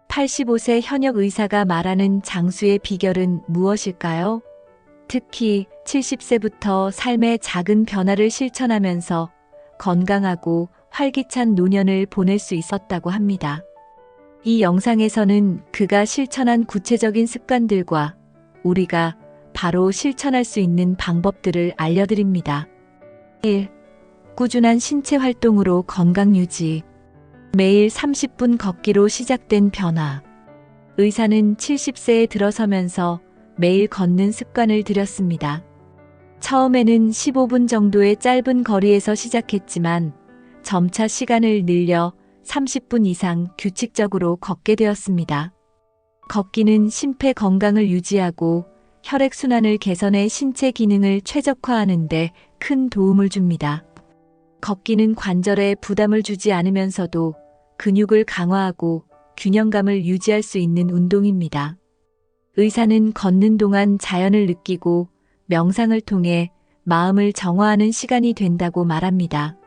85세 현역 의사가 말하는 장수의 비결은 무엇일까요? 특히 70세부터 삶의 작은 변화를 실천하면서 건강하고 활기찬 노년을 보낼 수 있었다고 합니다. 이 영상에서는 그가 실천한 구체적인 습관들과 우리가 바로 실천할 수 있는 방법들을 알려드립니다. 1. 꾸준한 신체 활동으로 건강 유지. 매일 30분 걷기로 시작된 변화. 의사는 70세에 들어서면서 매일 걷는 습관을 들였습니다. 처음에는 15분 정도의 짧은 거리에서 시작했지만 점차 시간을 늘려 30분 이상 규칙적으로 걷게 되었습니다. 걷기는 심폐 건강을 유지하고 혈액순환을 개선해 신체 기능을 최적화하는 데 큰 도움을 줍니다. 걷기는 관절에 부담을 주지 않으면서도 근육을 강화하고 균형감을 유지할 수 있는 운동입니다. 의사는 걷는 동안 자연을 느끼고 명상을 통해 마음을 정화하는 시간이 된다고 말합니다.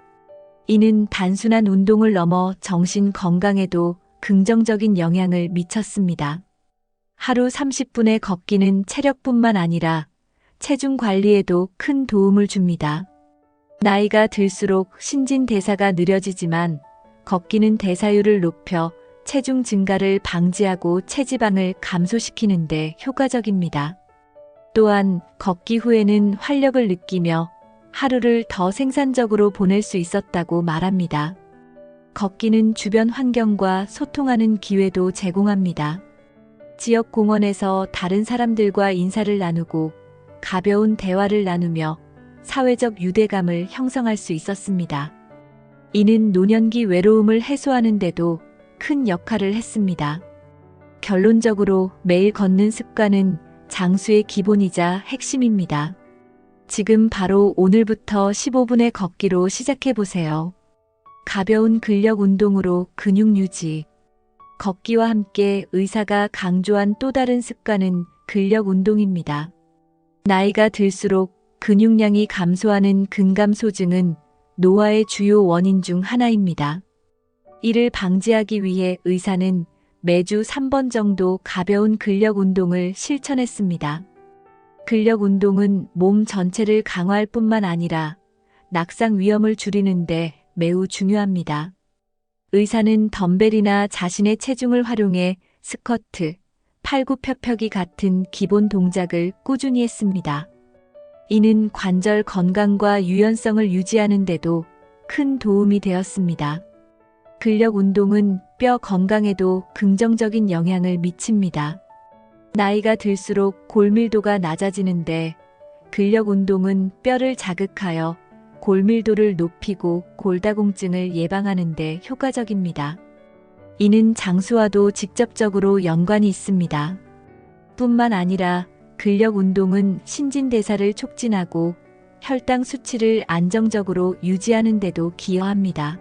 이는 단순한 운동을 넘어 정신 건강에도 긍정적인 영향을 미쳤습니다. 하루 30분의 걷기는 체력뿐만 아니라 체중 관리에도 큰 도움을 줍니다. 나이가 들수록 신진대사가 느려지지만 걷기는 대사율을 높여 체중 증가를 방지하고 체지방을 감소시키는 데 효과적입니다. 또한 걷기 후에는 활력을 느끼며 하루를 더 생산적으로 보낼 수 있었다고 말합니다. 걷기는 주변 환경과 소통하는 기회도 제공합니다. 지역 공원에서 다른 사람들과 인사를 나누고 가벼운 대화를 나누며 사회적 유대감을 형성할 수 있었습니다. 이는 노년기 외로움을 해소하는 데도 큰 역할을 했습니다. 결론적으로 매일 걷는 습관은 장수의 기본이자 핵심입니다. 지금 바로 오늘부터 15분의 걷기로 시작해보세요. 가벼운 근력 운동으로 근육 유지. 걷기와 함께 의사가 강조한 또 다른 습관은 근력 운동입니다. 나이가 들수록 근육량이 감소하는 근감소증은 노화의 주요 원인 중 하나입니다. 이를 방지하기 위해 의사는 매주 3번 정도 가벼운 근력 운동을 실천했습니다. 근력 운동은 몸 전체를 강화할 뿐만 아니라 낙상 위험을 줄이는데 매우 중요합니다. 의사는 덤벨이나 자신의 체중을 활용해 스쿼트, 팔굽혀펴기 같은 기본 동작을 꾸준히 했습니다. 이는 관절 건강과 유연성을 유지하는 데도 큰 도움이 되었습니다. 근력 운동은 뼈 건강에도 긍정적인 영향을 미칩니다. 나이가 들수록 골밀도가 낮아지는데 근력 운동은 뼈를 자극하여 골밀도를 높이고 골다공증을 예방하는 데 효과적입니다. 이는 장수와도 직접적으로 연관이 있습니다. 뿐만 아니라 근력 운동은 신진대사를 촉진하고 혈당 수치를 안정적으로 유지하는 데도 기여합니다.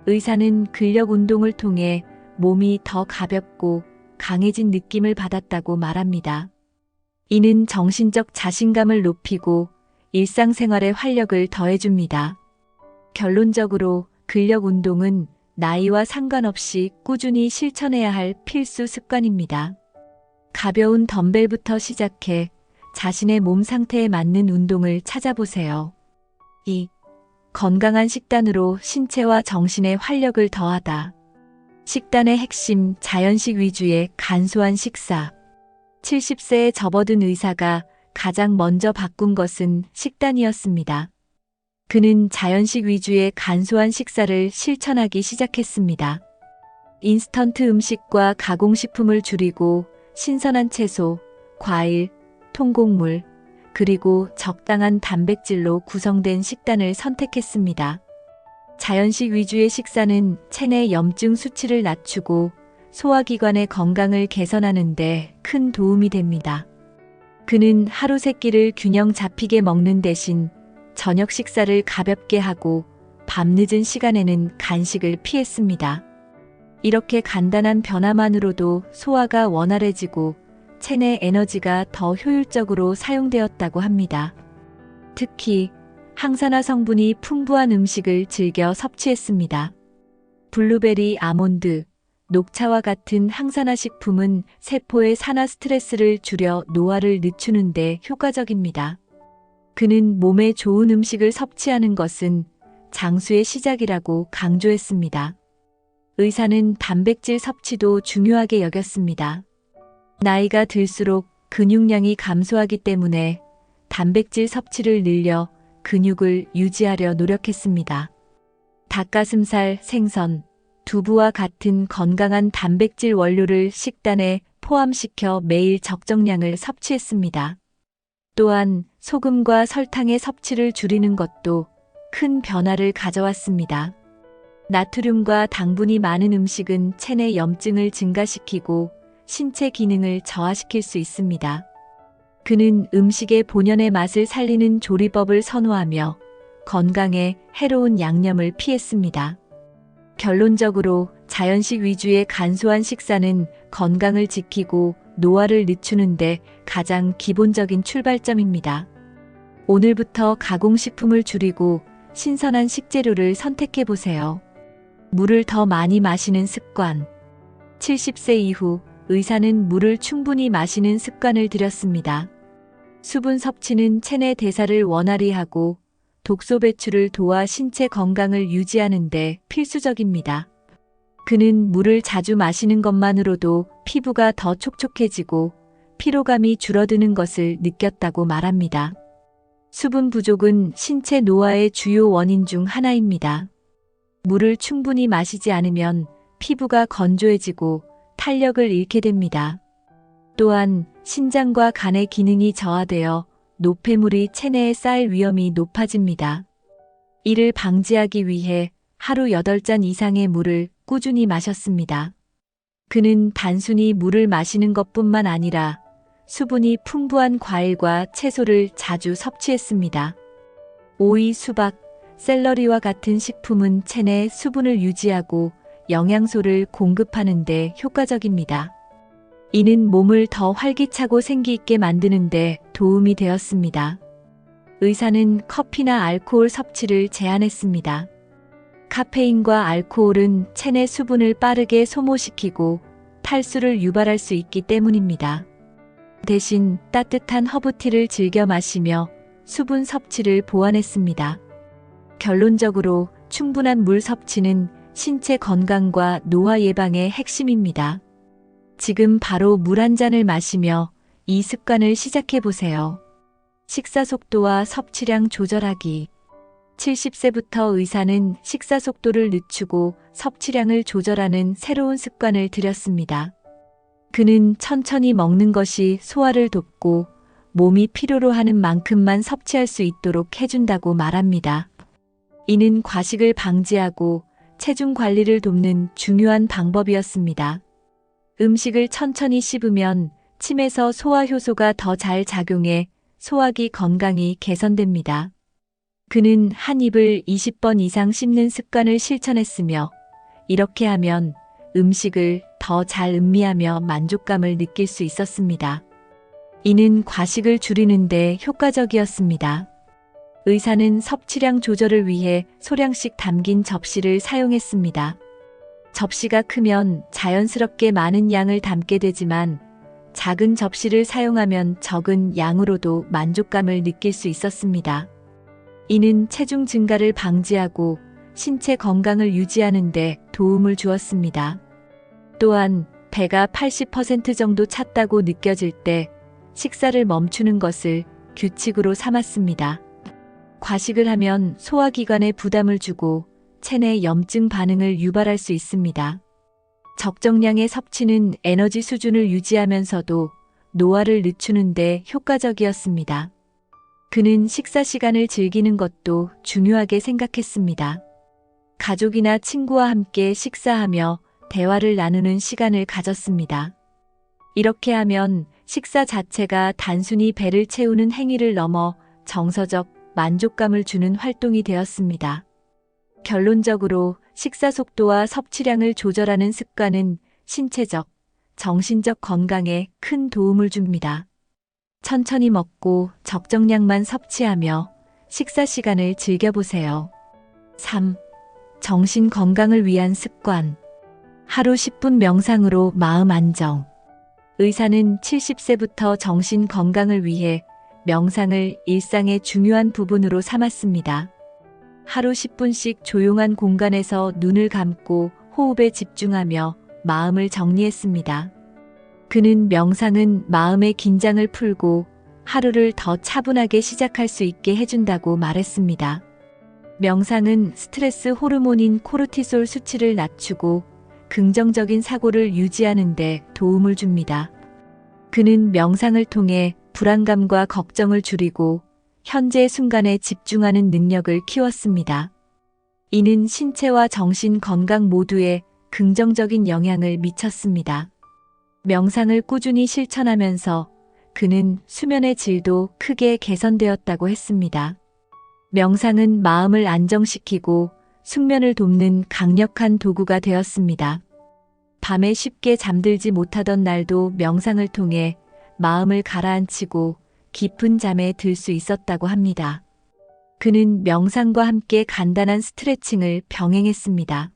의사는 근력 운동을 통해 몸이 더 가볍고 강해진 느낌을 받았다고 말합니다. 이는 정신적 자신감을 높이고 일상생활에 활력을 더해줍니다. 결론적으로 근력 운동은 나이와 상관없이 꾸준히 실천해야 할 필수 습관입니다. 가벼운 덤벨부터 시작해 자신의 몸 상태에 맞는 운동을 찾아보세요. 2. 건강한 식단으로 신체와 정신의 활력을 더하다. 식단의 핵심, 자연식 위주의 간소한 식사. 70세에 접어든 의사가 가장 먼저 바꾼 것은 식단이었습니다. 그는 자연식 위주의 간소한 식사를 실천하기 시작했습니다. 인스턴트 음식과 가공식품을 줄이고 신선한 채소, 과일, 통곡물, 그리고 적당한 단백질로 구성된 식단을 선택했습니다. 자연식 위주의 식사는 체내 염증 수치를 낮추고 소화기관의 건강을 개선하는 데 큰 도움이 됩니다. 그는 하루 세 끼를 균형 잡히게 먹는 대신 저녁 식사를 가볍게 하고 밤늦은 시간에는 간식을 피했습니다. 이렇게 간단한 변화만으로도 소화가 원활해지고 체내 에너지가 더 효율적으로 사용되었다고 합니다. 특히 항산화 성분이 풍부한 음식을 즐겨 섭취했습니다. 블루베리, 아몬드, 녹차와 같은 항산화 식품은 세포의 산화 스트레스를 줄여 노화를 늦추는 데 효과적입니다. 그는 몸에 좋은 음식을 섭취하는 것은 장수의 시작이라고 강조했습니다. 의사는 단백질 섭취도 중요하게 여겼습니다. 나이가 들수록 근육량이 감소하기 때문에 단백질 섭취를 늘려 근육을 유지하려 노력했습니다. 닭가슴살, 생선, 두부와 같은 건강한 단백질 원료를 식단에 포함시켜 매일 적정량을 섭취했습니다. 또한 소금과 설탕의 섭취를 줄이는 것도 큰 변화를 가져왔습니다. 나트륨과 당분이 많은 음식은 체내 염증을 증가시키고 신체 기능을 저하시킬 수 있습니다. 그는 음식의 본연의 맛을 살리는 조리법을 선호하며 건강에 해로운 양념을 피했습니다. 결론적으로 자연식 위주의 간소한 식사는 건강을 지키고 노화를 늦추는데 가장 기본적인 출발점입니다. 오늘부터 가공식품을 줄이고 신선한 식재료를 선택해 보세요. 물을 더 많이 마시는 습관. 70세 이후 의사는 물을 충분히 마시는 습관을 들였습니다. 수분 섭취는 체내 대사를 원활히 하고 독소 배출을 도와 신체 건강을 유지하는 데 필수적입니다. 그는 물을 자주 마시는 것만으로도 피부가 더 촉촉해지고 피로감이 줄어드는 것을 느꼈다고 말합니다. 수분 부족은 신체 노화의 주요 원인 중 하나입니다. 물을 충분히 마시지 않으면 피부가 건조해지고 탄력을 잃게 됩니다. 또한 신장과 간의 기능이 저하되어 노폐물이 체내에 쌓일 위험이 높아집니다. 이를 방지하기 위해 하루 8잔 이상의 물을 꾸준히 마셨습니다. 그는 단순히 물을 마시는 것뿐만 아니라 수분이 풍부한 과일과 채소를 자주 섭취했습니다. 오이, 수박, 샐러리와 같은 식품은 체내 수분을 유지하고 영양소를 공급하는 데 효과적입니다. 이는 몸을 더 활기차고 생기 있게 만드는 데 도움이 되었습니다. 의사는 커피나 알코올 섭취를 제한했습니다. 카페인과 알코올은 체내 수분을 빠르게 소모시키고 탈수를 유발할 수 있기 때문입니다. 대신 따뜻한 허브티를 즐겨 마시며 수분 섭취를 보완했습니다. 결론적으로 충분한 물 섭취는 신체 건강과 노화 예방의 핵심입니다. 지금 바로 물 한 잔을 마시며 이 습관을 시작해 보세요. 식사 속도와 섭취량 조절하기. 70세부터 의사는 식사 속도를 늦추고 섭취량을 조절하는 새로운 습관을 들였습니다. 그는 천천히 먹는 것이 소화를 돕고 몸이 필요로 하는 만큼만 섭취할 수 있도록 해준다고 말합니다. 이는 과식을 방지하고 체중 관리를 돕는 중요한 방법이었습니다. 음식을 천천히 씹으면 침에서 소화 효소가 더 잘 작용해 소화기 건강이 개선됩니다. 그는 한 입을 20번 이상 씹는 습관을 실천했으며 이렇게 하면 음식을 더 잘 음미하며 만족감을 느낄 수 있었습니다. 이는 과식을 줄이는 데 효과적이었습니다. 의사는 섭취량 조절을 위해 소량씩 담긴 접시를 사용했습니다. 접시가 크면 자연스럽게 많은 양을 담게 되지만 작은 접시를 사용하면 적은 양으로도 만족감을 느낄 수 있었습니다. 이는 체중 증가를 방지하고 신체 건강을 유지하는 데 도움을 주었습니다. 또한 배가 80% 정도 찼다고 느껴질 때 식사를 멈추는 것을 규칙으로 삼았습니다. 과식을 하면 소화기관에 부담을 주고 체내 염증 반응을 유발할 수 있습니다. 적정량의 섭취는 에너지 수준을 유지하면서도 노화를 늦추는 데 효과적이었습니다. 그는 식사 시간을 즐기는 것도 중요하게 생각했습니다. 가족이나 친구와 함께 식사하며 대화를 나누는 시간을 가졌습니다. 이렇게 하면 식사 자체가 단순히 배를 채우는 행위를 넘어 정서적 만족감을 주는 활동이 되었습니다. 결론적으로 식사 속도와 섭취량을 조절하는 습관은 신체적, 정신적 건강에 큰 도움을 줍니다. 천천히 먹고 적정량만 섭취하며 식사 시간을 즐겨보세요. 3. 정신 건강을 위한 습관. 하루 10분 명상으로 마음 안정. 의사는 70세부터 정신 건강을 위해 명상을 일상의 중요한 부분으로 삼았습니다. 하루 10분씩 조용한 공간에서 눈을 감고 호흡에 집중하며 마음을 정리했습니다. 그는 명상은 마음의 긴장을 풀고 하루를 더 차분하게 시작할 수 있게 해준다고 말했습니다. 명상은 스트레스 호르몬인 코르티솔 수치를 낮추고 긍정적인 사고를 유지하는 데 도움을 줍니다. 그는 명상을 통해 불안감과 걱정을 줄이고 현재의 순간에 집중하는 능력을 키웠습니다. 이는 신체와 정신 건강 모두에 긍정적인 영향을 미쳤습니다. 명상을 꾸준히 실천하면서 그는 수면의 질도 크게 개선되었다고 했습니다. 명상은 마음을 안정시키고 숙면을 돕는 강력한 도구가 되었습니다. 밤에 쉽게 잠들지 못하던 날도 명상을 통해 마음을 가라앉히고 깊은 잠에 들 수 있었다고 합니다. 그는 명상과 함께 간단한 스트레칭을 병행했습니다.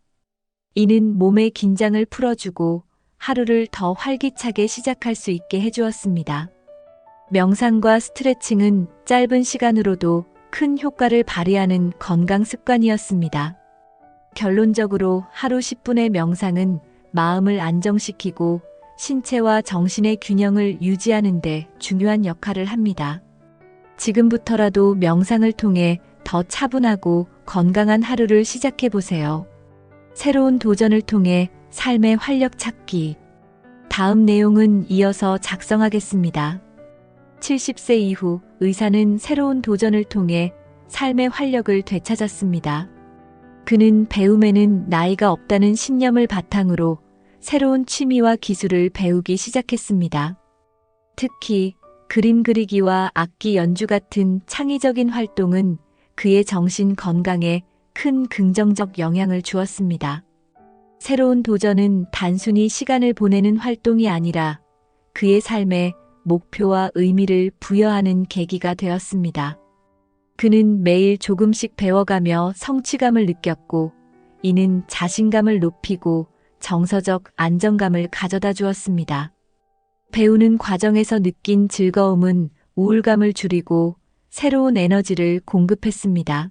이는 몸의 긴장을 풀어주고 하루를 더 활기차게 시작할 수 있게 해주었습니다. 명상과 스트레칭은 짧은 시간으로도 큰 효과를 발휘하는 건강 습관이었습니다. 결론적으로 하루 10분의 명상은 마음을 안정시키고 신체와 정신의 균형을 유지하는 데 중요한 역할을 합니다. 지금부터라도 명상을 통해 더 차분하고 건강한 하루를 시작해 보세요. 새로운 도전을 통해 삶의 활력 찾기. 다음 내용은 이어서 작성하겠습니다. 70세 이후 의사는 새로운 도전을 통해 삶의 활력을 되찾았습니다. 그는 배움에는 나이가 없다는 신념을 바탕으로 새로운 취미와 기술을 배우기 시작했습니다. 특히 그림 그리기와 악기 연주 같은 창의적인 활동은 그의 정신 건강에 큰 긍정적 영향을 주었습니다. 새로운 도전은 단순히 시간을 보내는 활동이 아니라 그의 삶에 목표와 의미를 부여하는 계기가 되었습니다. 그는 매일 조금씩 배워가며 성취감을 느꼈고, 이는 자신감을 높이고 정서적 안정감을 가져다 주었습니다. 배우는 과정에서 느낀 즐거움은 우울감을 줄이고 새로운 에너지를 공급했습니다.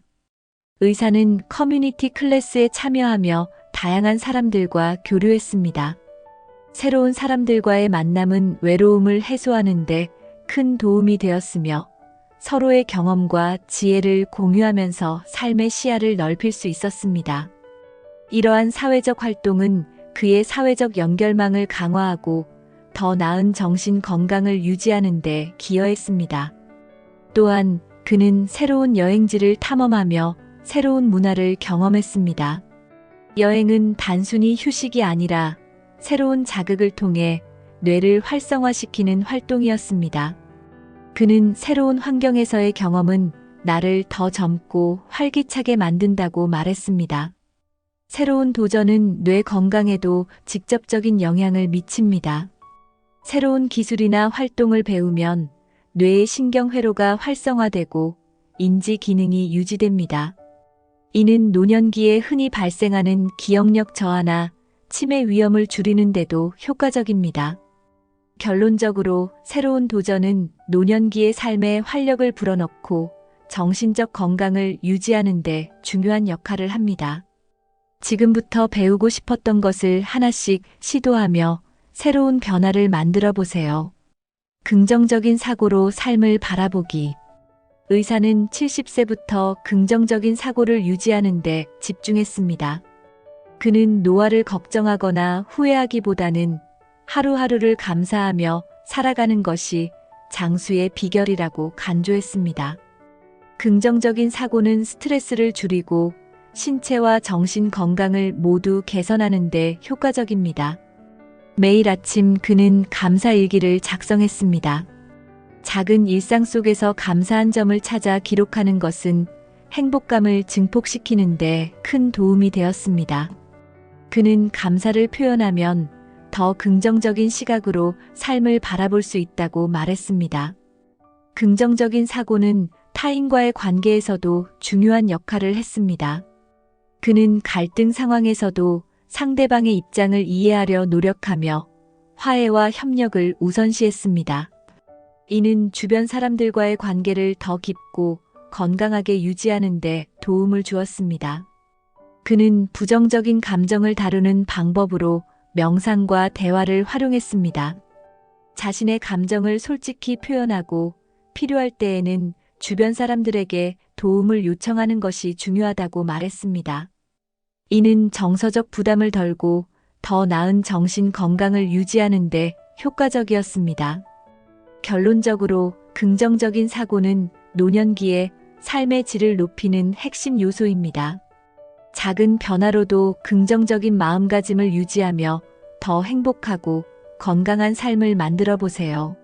의사는 커뮤니티 클래스에 참여하며 다양한 사람들과 교류했습니다. 새로운 사람들과의 만남은 외로움을 해소하는 데 큰 도움이 되었으며 서로의 경험과 지혜를 공유하면서 삶의 시야를 넓힐 수 있었습니다. 이러한 사회적 활동은 그의 사회적 연결망을 강화하고 더 나은 정신 건강을 유지하는 데 기여했습니다. 또한 그는 새로운 여행지를 탐험하며 새로운 문화를 경험했습니다. 여행은 단순히 휴식이 아니라 새로운 자극을 통해 뇌를 활성화시키는 활동이었습니다. 그는 새로운 환경에서의 경험은 나를 더 젊고 활기차게 만든다고 말했습니다. 새로운 도전은 뇌 건강에도 직접적인 영향을 미칩니다. 새로운 기술이나 활동을 배우면 뇌의 신경회로가 활성화되고 인지 기능이 유지됩니다. 이는 노년기에 흔히 발생하는 기억력 저하나 치매 위험을 줄이는 데도 효과적입니다. 결론적으로 새로운 도전은 노년기의 삶에 활력을 불어넣고 정신적 건강을 유지하는 데 중요한 역할을 합니다. 지금부터 배우고 싶었던 것을 하나씩 시도하며 새로운 변화를 만들어 보세요. 긍정적인 사고로 삶을 바라보기. 의사는 70세부터 긍정적인 사고를 유지하는 데 집중했습니다. 그는 노화를 걱정하거나 후회하기보다는 하루하루를 감사하며 살아가는 것이 장수의 비결이라고 강조했습니다. 긍정적인 사고는 스트레스를 줄이고 신체와 정신 건강을 모두 개선하는 데 효과적입니다. 매일 아침 그는 감사일기를 작성했습니다. 작은 일상 속에서 감사한 점을 찾아 기록하는 것은 행복감을 증폭시키는 데 큰 도움이 되었습니다. 그는 감사를 표현하면 더 긍정적인 시각으로 삶을 바라볼 수 있다고 말했습니다. 긍정적인 사고는 타인과의 관계에서도 중요한 역할을 했습니다. 그는 갈등 상황에서도 상대방의 입장을 이해하려 노력하며 화해와 협력을 우선시했습니다. 이는 주변 사람들과의 관계를 더 깊고 건강하게 유지하는 데 도움을 주었습니다. 그는 부정적인 감정을 다루는 방법으로 명상과 대화를 활용했습니다. 자신의 감정을 솔직히 표현하고 필요할 때에는 주변 사람들에게 도움을 요청하는 것이 중요하다고 말했습니다. 이는 정서적 부담을 덜고 더 나은 정신 건강을 유지하는 데 효과적이었습니다. 결론적으로 긍정적인 사고는 노년기에 삶의 질을 높이는 핵심 요소입니다. 작은 변화로도 긍정적인 마음가짐을 유지하며 더 행복하고 건강한 삶을 만들어 보세요.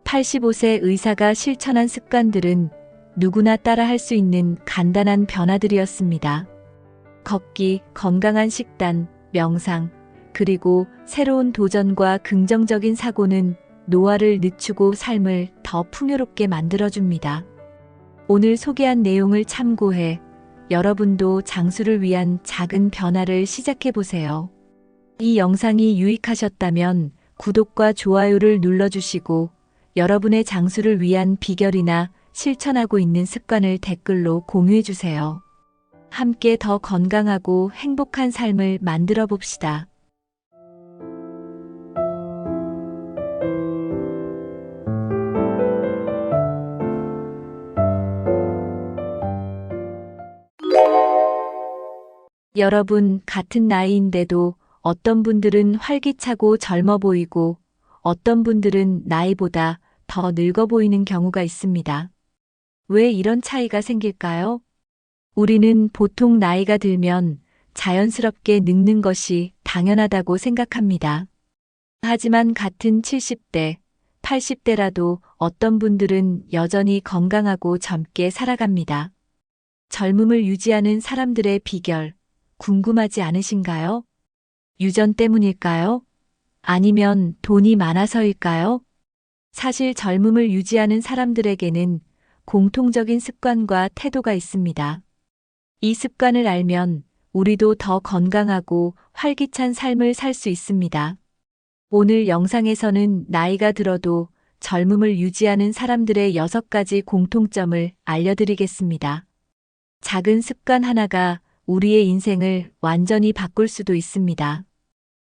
85세 의사가 실천한 습관들은 누구나 따라할 수 있는 간단한 변화들이었습니다. 걷기, 건강한 식단, 명상, 그리고 새로운 도전과 긍정적인 사고는 노화를 늦추고 삶을 더 풍요롭게 만들어줍니다. 오늘 소개한 내용을 참고해 여러분도 장수를 위한 작은 변화를 시작해보세요. 이 영상이 유익하셨다면 구독과 좋아요를 눌러주시고 여러분의 장수를 위한 비결이나 실천하고 있는 습관을 댓글로 공유해주세요. 함께 더 건강하고 행복한 삶을 만들어 봅시다. 여러분, 같은 나이인데도 어떤 분들은 활기차고 젊어 보이고 어떤 분들은 나이보다 더 늙어 보이는 경우가 있습니다. 왜 이런 차이가 생길까요? 우리는 보통 나이가 들면 자연스럽게 늙는 것이 당연하다고 생각합니다. 하지만 같은 70대, 80대라도 어떤 분들은 여전히 건강하고 젊게 살아갑니다. 젊음을 유지하는 사람들의 비결, 궁금하지 않으신가요? 유전 때문일까요? 아니면 돈이 많아서일까요? 사실 젊음을 유지하는 사람들에게는 공통적인 습관과 태도가 있습니다. 이 습관을 알면 우리도 더 건강하고 활기찬 삶을 살 수 있습니다. 오늘 영상에서는 나이가 들어도 젊음을 유지하는 사람들의 6가지 공통점을 알려드리겠습니다. 작은 습관 하나가 우리의 인생을 완전히 바꿀 수도 있습니다.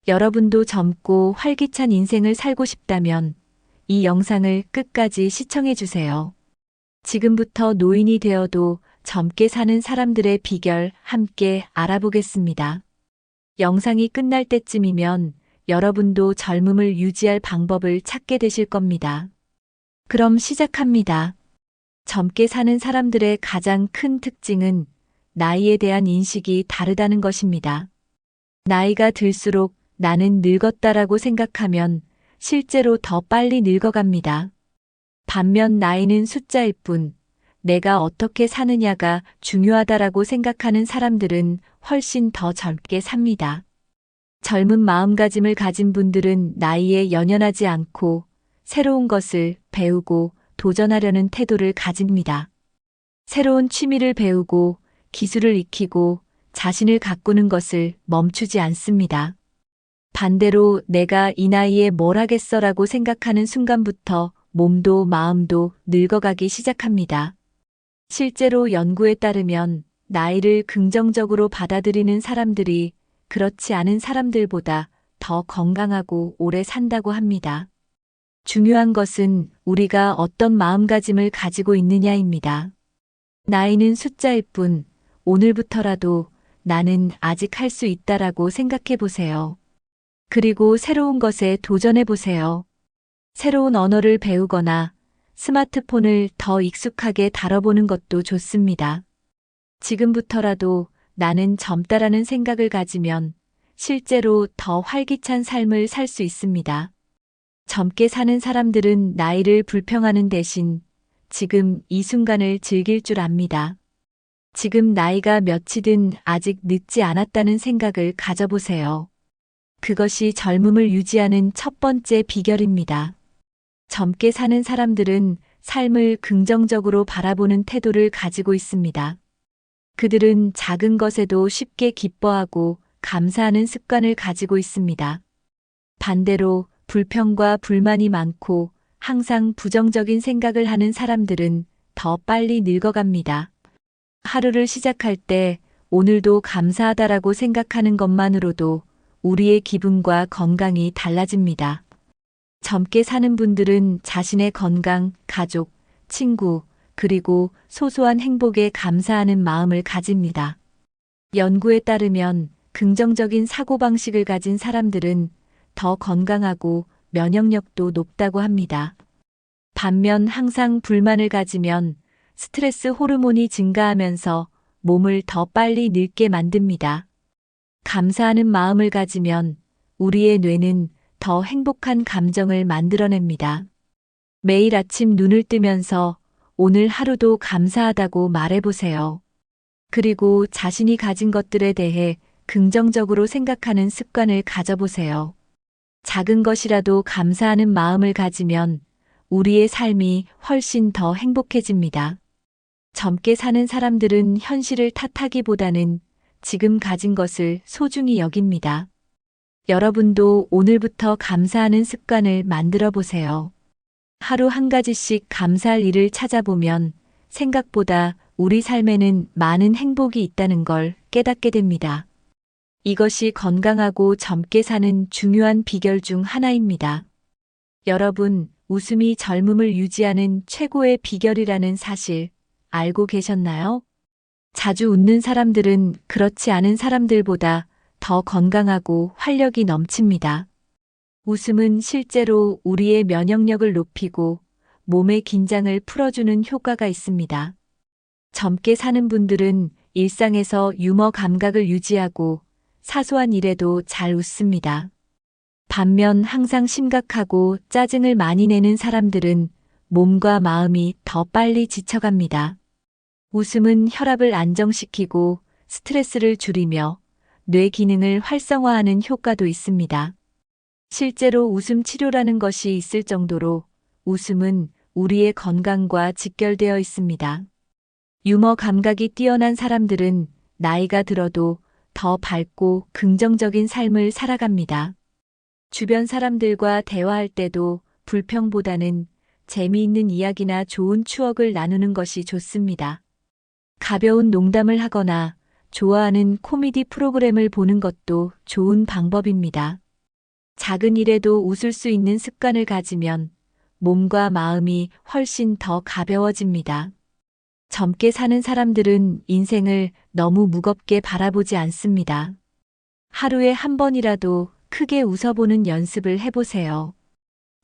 여러분도 젊고 활기찬 인생을 살고 싶다면 이 영상을 끝까지 시청해 주세요. 지금부터 노인이 되어도 젊게 사는 사람들의 비결 함께 알아보겠습니다. 영상이 끝날 때쯤이면 여러분도 젊음을 유지할 방법을 찾게 되실 겁니다. 그럼 시작합니다. 젊게 사는 사람들의 가장 큰 특징은 나이에 대한 인식이 다르다는 것입니다. 나이가 들수록 나는 늙었다라고 생각하면 실제로 더 빨리 늙어갑니다. 반면 나이는 숫자일 뿐 내가 어떻게 사느냐가 중요하다라고 생각하는 사람들은 훨씬 더 젊게 삽니다. 젊은 마음가짐을 가진 분들은 나이에 연연하지 않고 새로운 것을 배우고 도전하려는 태도를 가집니다. 새로운 취미를 배우고 기술을 익히고 자신을 가꾸는 것을 멈추지 않습니다. 반대로 내가 이 나이에 뭘 하겠어라고 생각하는 순간부터 몸도 마음도 늙어가기 시작합니다. 실제로 연구에 따르면 나이를 긍정적으로 받아들이는 사람들이 그렇지 않은 사람들보다 더 건강하고 오래 산다고 합니다. 중요한 것은 우리가 어떤 마음가짐을 가지고 있느냐입니다. 나이는 숫자일 뿐 오늘부터라도 나는 아직 할 수 있다라고 생각해 보세요. 그리고 새로운 것에 도전해 보세요. 새로운 언어를 배우거나 스마트폰을 더 익숙하게 다뤄보는 것도 좋습니다. 지금부터라도 나는 젊다라는 생각을 가지면 실제로 더 활기찬 삶을 살 수 있습니다. 젊게 사는 사람들은 나이를 불평하는 대신 지금 이 순간을 즐길 줄 압니다. 지금 나이가 몇이든 아직 늦지 않았다는 생각을 가져보세요. 그것이 젊음을 유지하는 첫 번째 비결입니다. 젊게 사는 사람들은 삶을 긍정적으로 바라보는 태도를 가지고 있습니다. 그들은 작은 것에도 쉽게 기뻐하고 감사하는 습관을 가지고 있습니다. 반대로 불평과 불만이 많고 항상 부정적인 생각을 하는 사람들은 더 빨리 늙어갑니다. 하루를 시작할 때 오늘도 감사하다라고 생각하는 것만으로도 우리의 기분과 건강이 달라집니다. 젊게 사는 분들은 자신의 건강, 가족, 친구, 그리고 소소한 행복에 감사하는 마음을 가집니다. 연구에 따르면 긍정적인 사고방식을 가진 사람들은 더 건강하고 면역력도 높다고 합니다. 반면 항상 불만을 가지면 스트레스 호르몬이 증가하면서 몸을 더 빨리 늙게 만듭니다. 감사하는 마음을 가지면 우리의 뇌는 더 행복한 감정을 만들어냅니다. 매일 아침 눈을 뜨면서 오늘 하루도 감사하다고 말해보세요. 그리고 자신이 가진 것들에 대해 긍정적으로 생각하는 습관을 가져보세요. 작은 것이라도 감사하는 마음을 가지면 우리의 삶이 훨씬 더 행복해집니다. 젊게 사는 사람들은 현실을 탓하기보다는 지금 가진 것을 소중히 여깁니다. 여러분도 오늘부터 감사하는 습관을 만들어 보세요. 하루 한 가지씩 감사할 일을 찾아보면 생각보다 우리 삶에는 많은 행복이 있다는 걸 깨닫게 됩니다. 이것이 건강하고 젊게 사는 중요한 비결 중 하나입니다. 여러분, 웃음이 젊음을 유지하는 최고의 비결이라는 사실 알고 계셨나요? 자주 웃는 사람들은 그렇지 않은 사람들보다 더 건강하고 활력이 넘칩니다. 웃음은 실제로 우리의 면역력을 높이고 몸의 긴장을 풀어주는 효과가 있습니다. 젊게 사는 분들은 일상에서 유머 감각을 유지하고 사소한 일에도 잘 웃습니다. 반면 항상 심각하고 짜증을 많이 내는 사람들은 몸과 마음이 더 빨리 지쳐갑니다. 웃음은 혈압을 안정시키고 스트레스를 줄이며 뇌 기능을 활성화하는 효과도 있습니다. 실제로 웃음 치료라는 것이 있을 정도로 웃음은 우리의 건강과 직결되어 있습니다. 유머 감각이 뛰어난 사람들은 나이가 들어도 더 밝고 긍정적인 삶을 살아갑니다. 주변 사람들과 대화할 때도 불평보다는 재미있는 이야기나 좋은 추억을 나누는 것이 좋습니다. 가벼운 농담을 하거나 좋아하는 코미디 프로그램을 보는 것도 좋은 방법입니다. 작은 일에도 웃을 수 있는 습관을 가지면 몸과 마음이 훨씬 더 가벼워집니다. 젊게 사는 사람들은 인생을 너무 무겁게 바라보지 않습니다. 하루에 한 번이라도 크게 웃어보는 연습을 해보세요.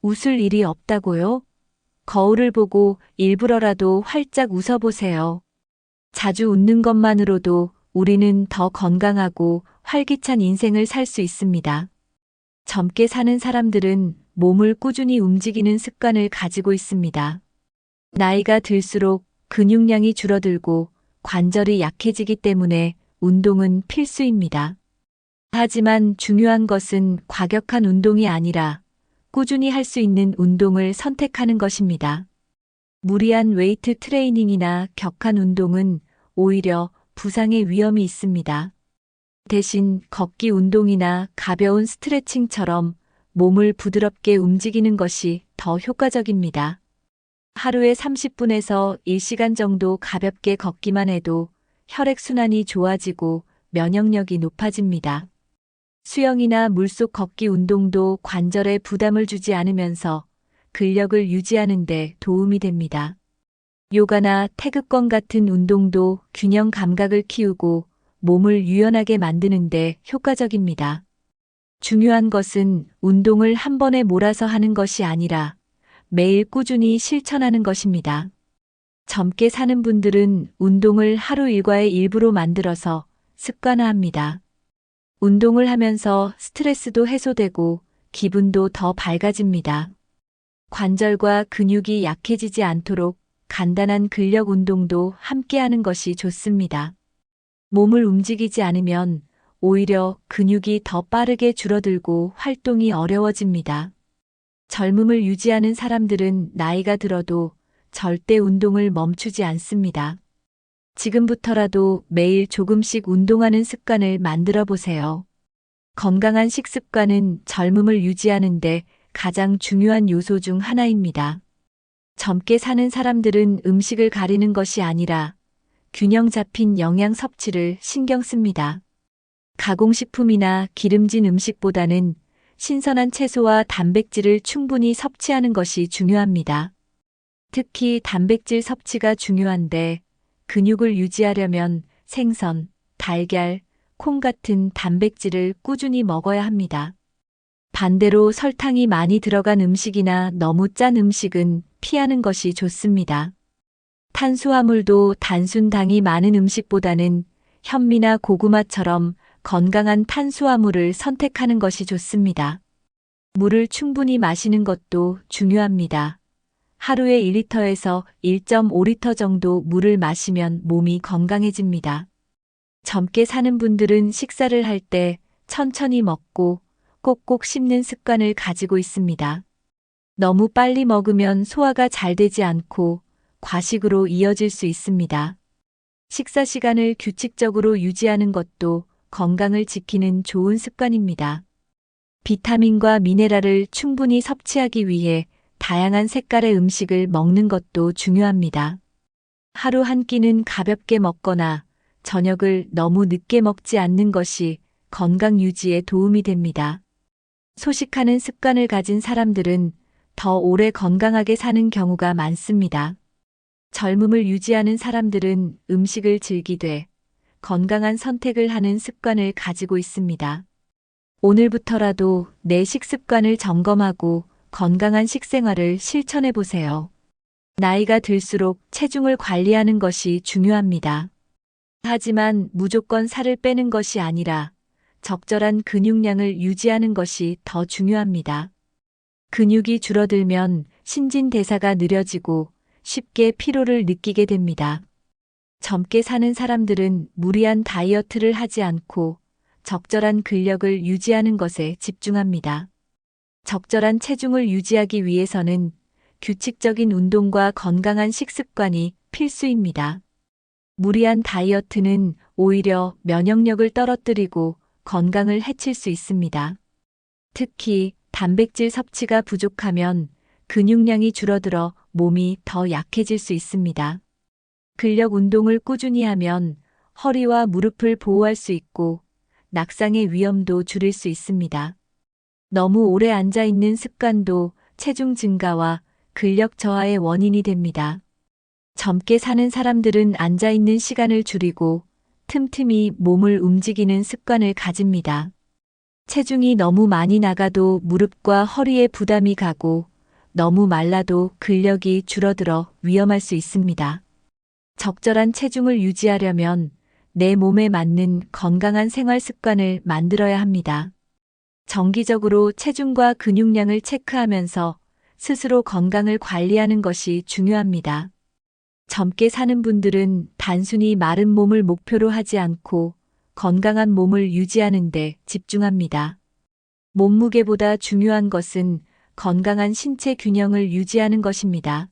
웃을 일이 없다고요? 거울을 보고 일부러라도 활짝 웃어보세요. 자주 웃는 것만으로도 우리는 더 건강하고 활기찬 인생을 살 수 있습니다. 젊게 사는 사람들은 몸을 꾸준히 움직이는 습관을 가지고 있습니다. 나이가 들수록 근육량이 줄어들고 관절이 약해지기 때문에 운동은 필수입니다. 하지만 중요한 것은 과격한 운동이 아니라 꾸준히 할 수 있는 운동을 선택하는 것입니다. 무리한 웨이트 트레이닝이나 격한 운동은 오히려 부상의 위험이 있습니다. 대신 걷기 운동이나 가벼운 스트레칭처럼 몸을 부드럽게 움직이는 것이 더 효과적입니다. 하루에 30분에서 1시간 정도 가볍게 걷기만 해도 혈액순환이 좋아지고 면역력이 높아집니다. 수영이나 물속 걷기 운동도 관절에 부담을 주지 않으면서 근력을 유지하는 데 도움이 됩니다. 요가나 태극권 같은 운동도 균형 감각을 키우고 몸을 유연하게 만드는 데 효과적입니다. 중요한 것은 운동을 한 번에 몰아서 하는 것이 아니라 매일 꾸준히 실천하는 것입니다. 젊게 사는 분들은 운동을 하루 일과의 일부로 만들어서 습관화합니다. 운동을 하면서 스트레스도 해소되고 기분도 더 밝아집니다. 관절과 근육이 약해지지 않도록 간단한 근력 운동도 함께 하는 것이 좋습니다. 몸을 움직이지 않으면 오히려 근육이 더 빠르게 줄어들고 활동이 어려워집니다. 젊음을 유지하는 사람들은 나이가 들어도 절대 운동을 멈추지 않습니다. 지금부터라도 매일 조금씩 운동하는 습관을 만들어 보세요. 건강한 식습관은 젊음을 유지하는데 가장 중요한 요소 중 하나입니다. 젊게 사는 사람들은 음식을 가리는 것이 아니라 균형 잡힌 영양 섭취를 신경 씁니다. 가공식품이나 기름진 음식보다는 신선한 채소와 단백질을 충분히 섭취하는 것이 중요합니다. 특히 단백질 섭취가 중요한데 근육을 유지하려면 생선, 달걀, 콩 같은 단백질을 꾸준히 먹어야 합니다. 반대로 설탕이 많이 들어간 음식이나 너무 짠 음식은 피하는 것이 좋습니다. 탄수화물도 단순 당이 많은 음식보다는 현미나 고구마처럼 건강한 탄수화물을 선택하는 것이 좋습니다. 물을 충분히 마시는 것도 중요합니다. 하루에 1리터에서 1.5리터 정도 물을 마시면 몸이 건강해집니다. 젊게 사는 분들은 식사를 할 때 천천히 먹고 꼭꼭 씹는 습관을 가지고 있습니다. 너무 빨리 먹으면 소화가 잘 되지 않고 과식으로 이어질 수 있습니다. 식사 시간을 규칙적으로 유지하는 것도 건강을 지키는 좋은 습관입니다. 비타민과 미네랄을 충분히 섭취하기 위해 다양한 색깔의 음식을 먹는 것도 중요합니다. 하루 한 끼는 가볍게 먹거나 저녁을 너무 늦게 먹지 않는 것이 건강 유지에 도움이 됩니다. 소식하는 습관을 가진 사람들은 더 오래 건강하게 사는 경우가 많습니다. 젊음을 유지하는 사람들은 음식을 즐기되 건강한 선택을 하는 습관을 가지고 있습니다. 오늘부터라도 내 식습관을 점검하고 건강한 식생활을 실천해 보세요. 나이가 들수록 체중을 관리하는 것이 중요합니다. 하지만 무조건 살을 빼는 것이 아니라 적절한 근육량을 유지하는 것이 더 중요합니다. 근육이 줄어들면 신진대사가 느려지고 쉽게 피로를 느끼게 됩니다. 젊게 사는 사람들은 무리한 다이어트를 하지 않고 적절한 근력을 유지하는 것에 집중합니다. 적절한 체중을 유지하기 위해서는 규칙적인 운동과 건강한 식습관이 필수입니다. 무리한 다이어트는 오히려 면역력을 떨어뜨리고 건강을 해칠 수 있습니다. 특히 단백질 섭취가 부족하면 근육량이 줄어들어 몸이 더 약해질 수 있습니다. 근력 운동을 꾸준히 하면 허리와 무릎을 보호할 수 있고 낙상의 위험도 줄일 수 있습니다. 너무 오래 앉아 있는 습관도 체중 증가와 근력 저하의 원인이 됩니다. 젊게 사는 사람들은 앉아 있는 시간을 줄이고 틈틈이 몸을 움직이는 습관을 가집니다. 체중이 너무 많이 나가도 무릎과 허리에 부담이 가고 너무 말라도 근력이 줄어들어 위험할 수 있습니다. 적절한 체중을 유지하려면 내 몸에 맞는 건강한 생활 습관을 만들어야 합니다. 정기적으로 체중과 근육량을 체크하면서 스스로 건강을 관리하는 것이 중요합니다. 젊게 사는 분들은 단순히 마른 몸을 목표로 하지 않고 건강한 몸을 유지하는 데 집중합니다. 몸무게보다 중요한 것은 건강한 신체 균형을 유지하는 것입니다.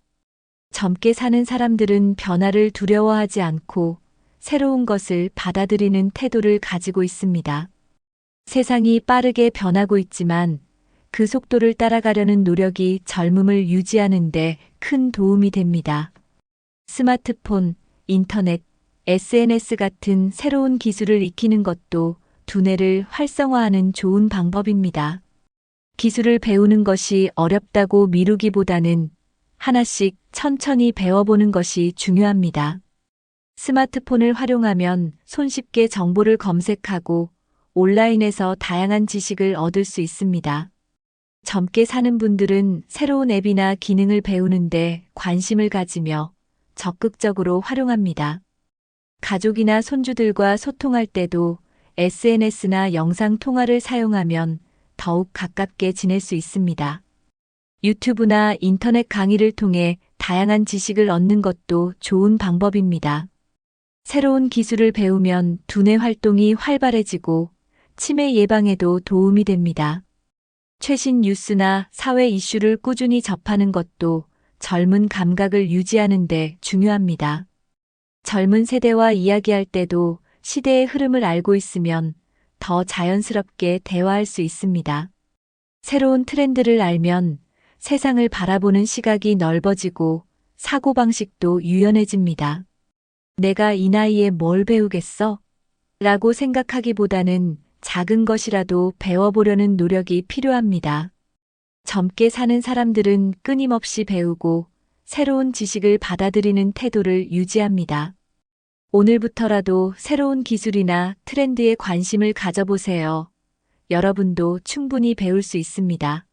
젊게 사는 사람들은 변화를 두려워하지 않고 새로운 것을 받아들이는 태도를 가지고 있습니다. 세상이 빠르게 변하고 있지만 그 속도를 따라가려는 노력이 젊음을 유지하는 데 큰 도움이 됩니다. 스마트폰, 인터넷, SNS 같은 새로운 기술을 익히는 것도 두뇌를 활성화하는 좋은 방법입니다. 기술을 배우는 것이 어렵다고 미루기보다는 하나씩 천천히 배워보는 것이 중요합니다. 스마트폰을 활용하면 손쉽게 정보를 검색하고 온라인에서 다양한 지식을 얻을 수 있습니다. 젊게 사는 분들은 새로운 앱이나 기능을 배우는데 관심을 가지며 적극적으로 활용합니다. 가족이나 손주들과 소통할 때도 SNS나 영상 통화를 사용하면 더욱 가깝게 지낼 수 있습니다. 유튜브나 인터넷 강의를 통해 다양한 지식을 얻는 것도 좋은 방법입니다. 새로운 기술을 배우면 두뇌 활동이 활발해지고 치매 예방에도 도움이 됩니다. 최신 뉴스나 사회 이슈를 꾸준히 접하는 것도 젊은 감각을 유지하는 데 중요합니다. 젊은 세대와 이야기할 때도 시대의 흐름을 알고 있으면 더 자연스럽게 대화할 수 있습니다. 새로운 트렌드를 알면 세상을 바라보는 시각이 넓어지고 사고방식도 유연해집니다. 내가 이 나이에 뭘 배우겠어? 라고 생각하기보다는 작은 것이라도 배워보려는 노력이 필요합니다. 젊게 사는 사람들은 끊임없이 배우고 새로운 지식을 받아들이는 태도를 유지합니다. 오늘부터라도 새로운 기술이나 트렌드에 관심을 가져보세요. 여러분도 충분히 배울 수 있습니다.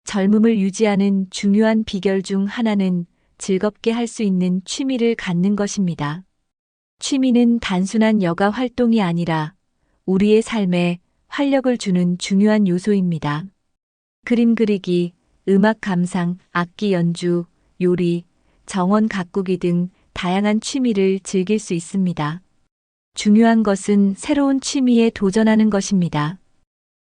젊음을 유지하는 중요한 비결 중 하나는 즐겁게 할 수 있는 취미를 갖는 것입니다. 취미는 단순한 여가 활동이 아니라 우리의 삶에 활력을 주는 중요한 요소입니다. 그림 그리기, 음악 감상, 악기 연주, 요리, 정원 가꾸기 등 다양한 취미를 즐길 수 있습니다. 중요한 것은 새로운 취미에 도전하는 것입니다.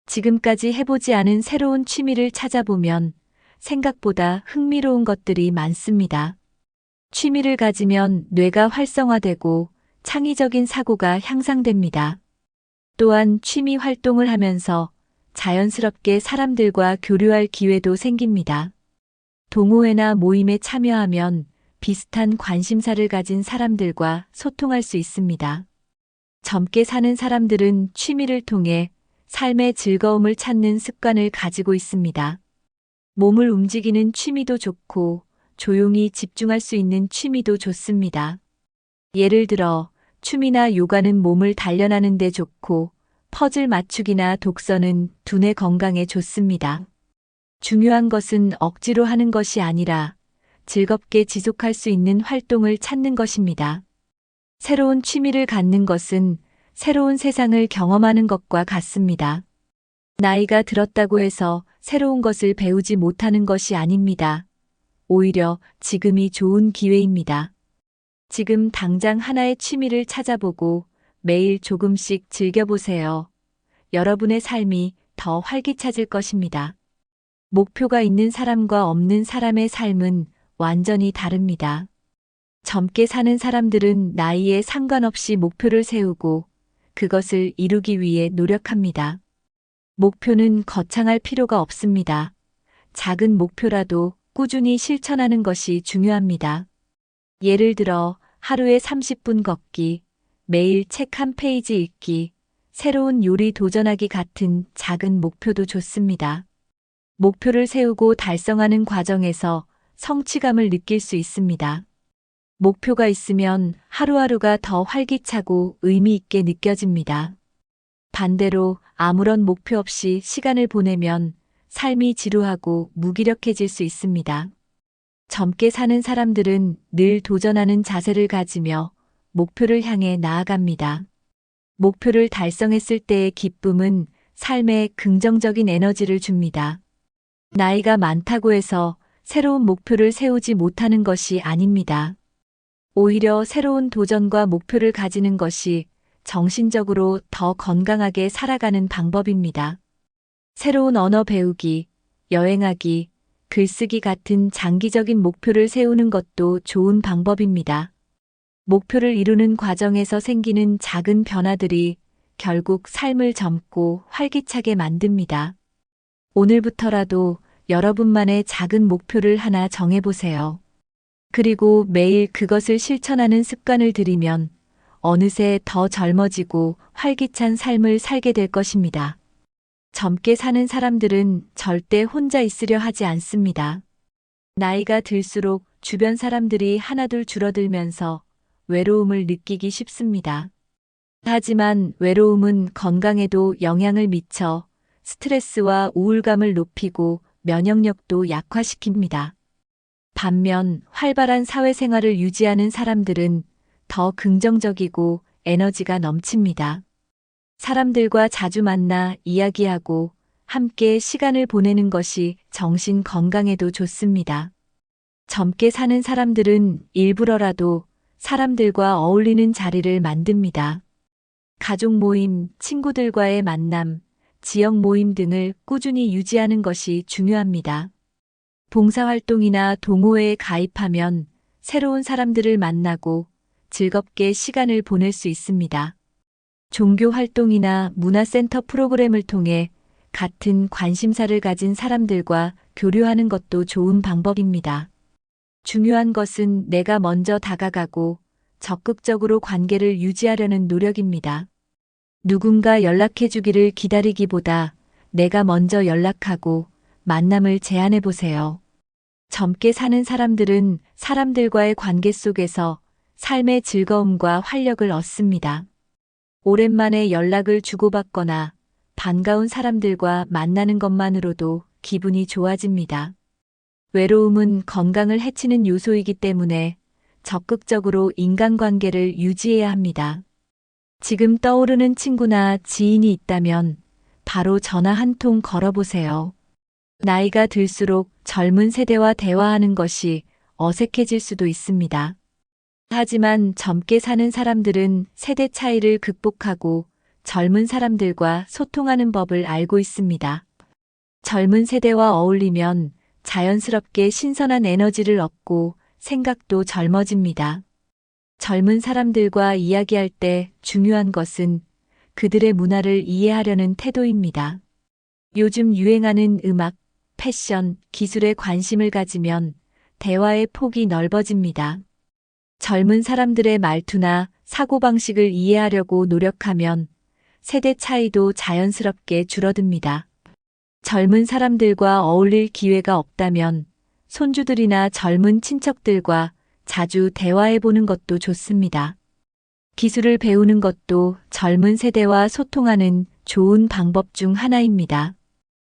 지금까지 해보지 않은 새로운 취미를 찾아보면 생각보다 흥미로운 것들이 많습니다. 취미를 가지면 뇌가 활성화되고 창의적인 사고가 향상됩니다. 또한 취미 활동을 하면서 자연스럽게 사람들과 교류할 기회도 생깁니다. 동호회나 모임에 참여하면 비슷한 관심사를 가진 사람들과 소통할 수 있습니다. 젊게 사는 사람들은 취미를 통해 삶의 즐거움을 찾는 습관을 가지고 있습니다. 몸을 움직이는 취미도 좋고 조용히 집중할 수 있는 취미도 좋습니다. 예를 들어 춤이나 요가는 몸을 단련하는 데 좋고 퍼즐 맞추기나 독서는 두뇌 건강에 좋습니다. 중요한 것은 억지로 하는 것이 아니라 즐겁게 지속할 수 있는 활동을 찾는 것입니다. 새로운 취미를 갖는 것은 새로운 세상을 경험하는 것과 같습니다. 나이가 들었다고 해서 새로운 것을 배우지 못하는 것이 아닙니다. 오히려 지금이 좋은 기회입니다. 지금 당장 하나의 취미를 찾아보고 매일 조금씩 즐겨보세요. 여러분의 삶이 더 활기차질 것입니다. 목표가 있는 사람과 없는 사람의 삶은 완전히 다릅니다. 젊게 사는 사람들은 나이에 상관없이 목표를 세우고 그것을 이루기 위해 노력합니다. 목표는 거창할 필요가 없습니다. 작은 목표라도 꾸준히 실천하는 것이 중요합니다. 예를 들어 하루에 30분 걷기, 매일 책 한 페이지 읽기, 새로운 요리 도전하기 같은 작은 목표도 좋습니다. 목표를 세우고 달성하는 과정에서 성취감을 느낄 수 있습니다. 목표가 있으면 하루하루가 더 활기차고 의미 있게 느껴집니다. 반대로 아무런 목표 없이 시간을 보내면 삶이 지루하고 무기력해질 수 있습니다. 젊게 사는 사람들은 늘 도전하는 자세를 가지며 목표를 향해 나아갑니다. 목표를 달성했을 때의 기쁨은 삶에 긍정적인 에너지를 줍니다. 나이가 많다고 해서 새로운 목표를 세우지 못하는 것이 아닙니다. 오히려 새로운 도전과 목표를 가지는 것이 정신적으로 더 건강하게 살아가는 방법입니다. 새로운 언어 배우기, 여행하기, 글쓰기 같은 장기적인 목표를 세우는 것도 좋은 방법입니다. 목표를 이루는 과정에서 생기는 작은 변화들이 결국 삶을 젊고 활기차게 만듭니다. 오늘부터라도 여러분만의 작은 목표를 하나 정해보세요. 그리고 매일 그것을 실천하는 습관을 들이면 어느새 더 젊어지고 활기찬 삶을 살게 될 것입니다. 젊게 사는 사람들은 절대 혼자 있으려 하지 않습니다. 나이가 들수록 주변 사람들이 하나둘 줄어들면서 외로움을 느끼기 쉽습니다. 하지만 외로움은 건강에도 영향을 미쳐 스트레스와 우울감을 높이고 면역력도 약화시킵니다. 반면 활발한 사회생활을 유지하는 사람들은 더 긍정적이고 에너지가 넘칩니다. 사람들과 자주 만나 이야기하고 함께 시간을 보내는 것이 정신 건강에도 좋습니다. 젊게 사는 사람들은 일부러라도 사람들과 어울리는 자리를 만듭니다. 가족 모임, 친구들과의 만남, 지역 모임 등을 꾸준히 유지하는 것이 중요합니다. 봉사활동이나 동호회에 가입하면 새로운 사람들을 만나고 즐겁게 시간을 보낼 수 있습니다. 종교 활동이나 문화센터 프로그램을 통해 같은 관심사를 가진 사람들과 교류하는 것도 좋은 방법입니다. 중요한 것은 내가 먼저 다가가고 적극적으로 관계를 유지하려는 노력입니다. 누군가 연락해 주기를 기다리기보다 내가 먼저 연락하고 만남을 제안해 보세요. 젊게 사는 사람들은 사람들과의 관계 속에서 삶의 즐거움과 활력을 얻습니다. 오랜만에 연락을 주고받거나 반가운 사람들과 만나는 것만으로도 기분이 좋아집니다. 외로움은 건강을 해치는 요소이기 때문에 적극적으로 인간관계를 유지해야 합니다. 지금 떠오르는 친구나 지인이 있다면 바로 전화 한 통 걸어보세요. 나이가 들수록 젊은 세대와 대화하는 것이 어색해질 수도 있습니다. 하지만 젊게 사는 사람들은 세대 차이를 극복하고 젊은 사람들과 소통하는 법을 알고 있습니다. 젊은 세대와 어울리면 자연스럽게 신선한 에너지를 얻고 생각도 젊어집니다. 젊은 사람들과 이야기할 때 중요한 것은 그들의 문화를 이해하려는 태도입니다. 요즘 유행하는 음악, 패션, 기술에 관심을 가지면 대화의 폭이 넓어집니다. 젊은 사람들의 말투나 사고방식을 이해하려고 노력하면 세대 차이도 자연스럽게 줄어듭니다. 젊은 사람들과 어울릴 기회가 없다면 손주들이나 젊은 친척들과 자주 대화해보는 것도 좋습니다. 기술을 배우는 것도 젊은 세대와 소통하는 좋은 방법 중 하나입니다.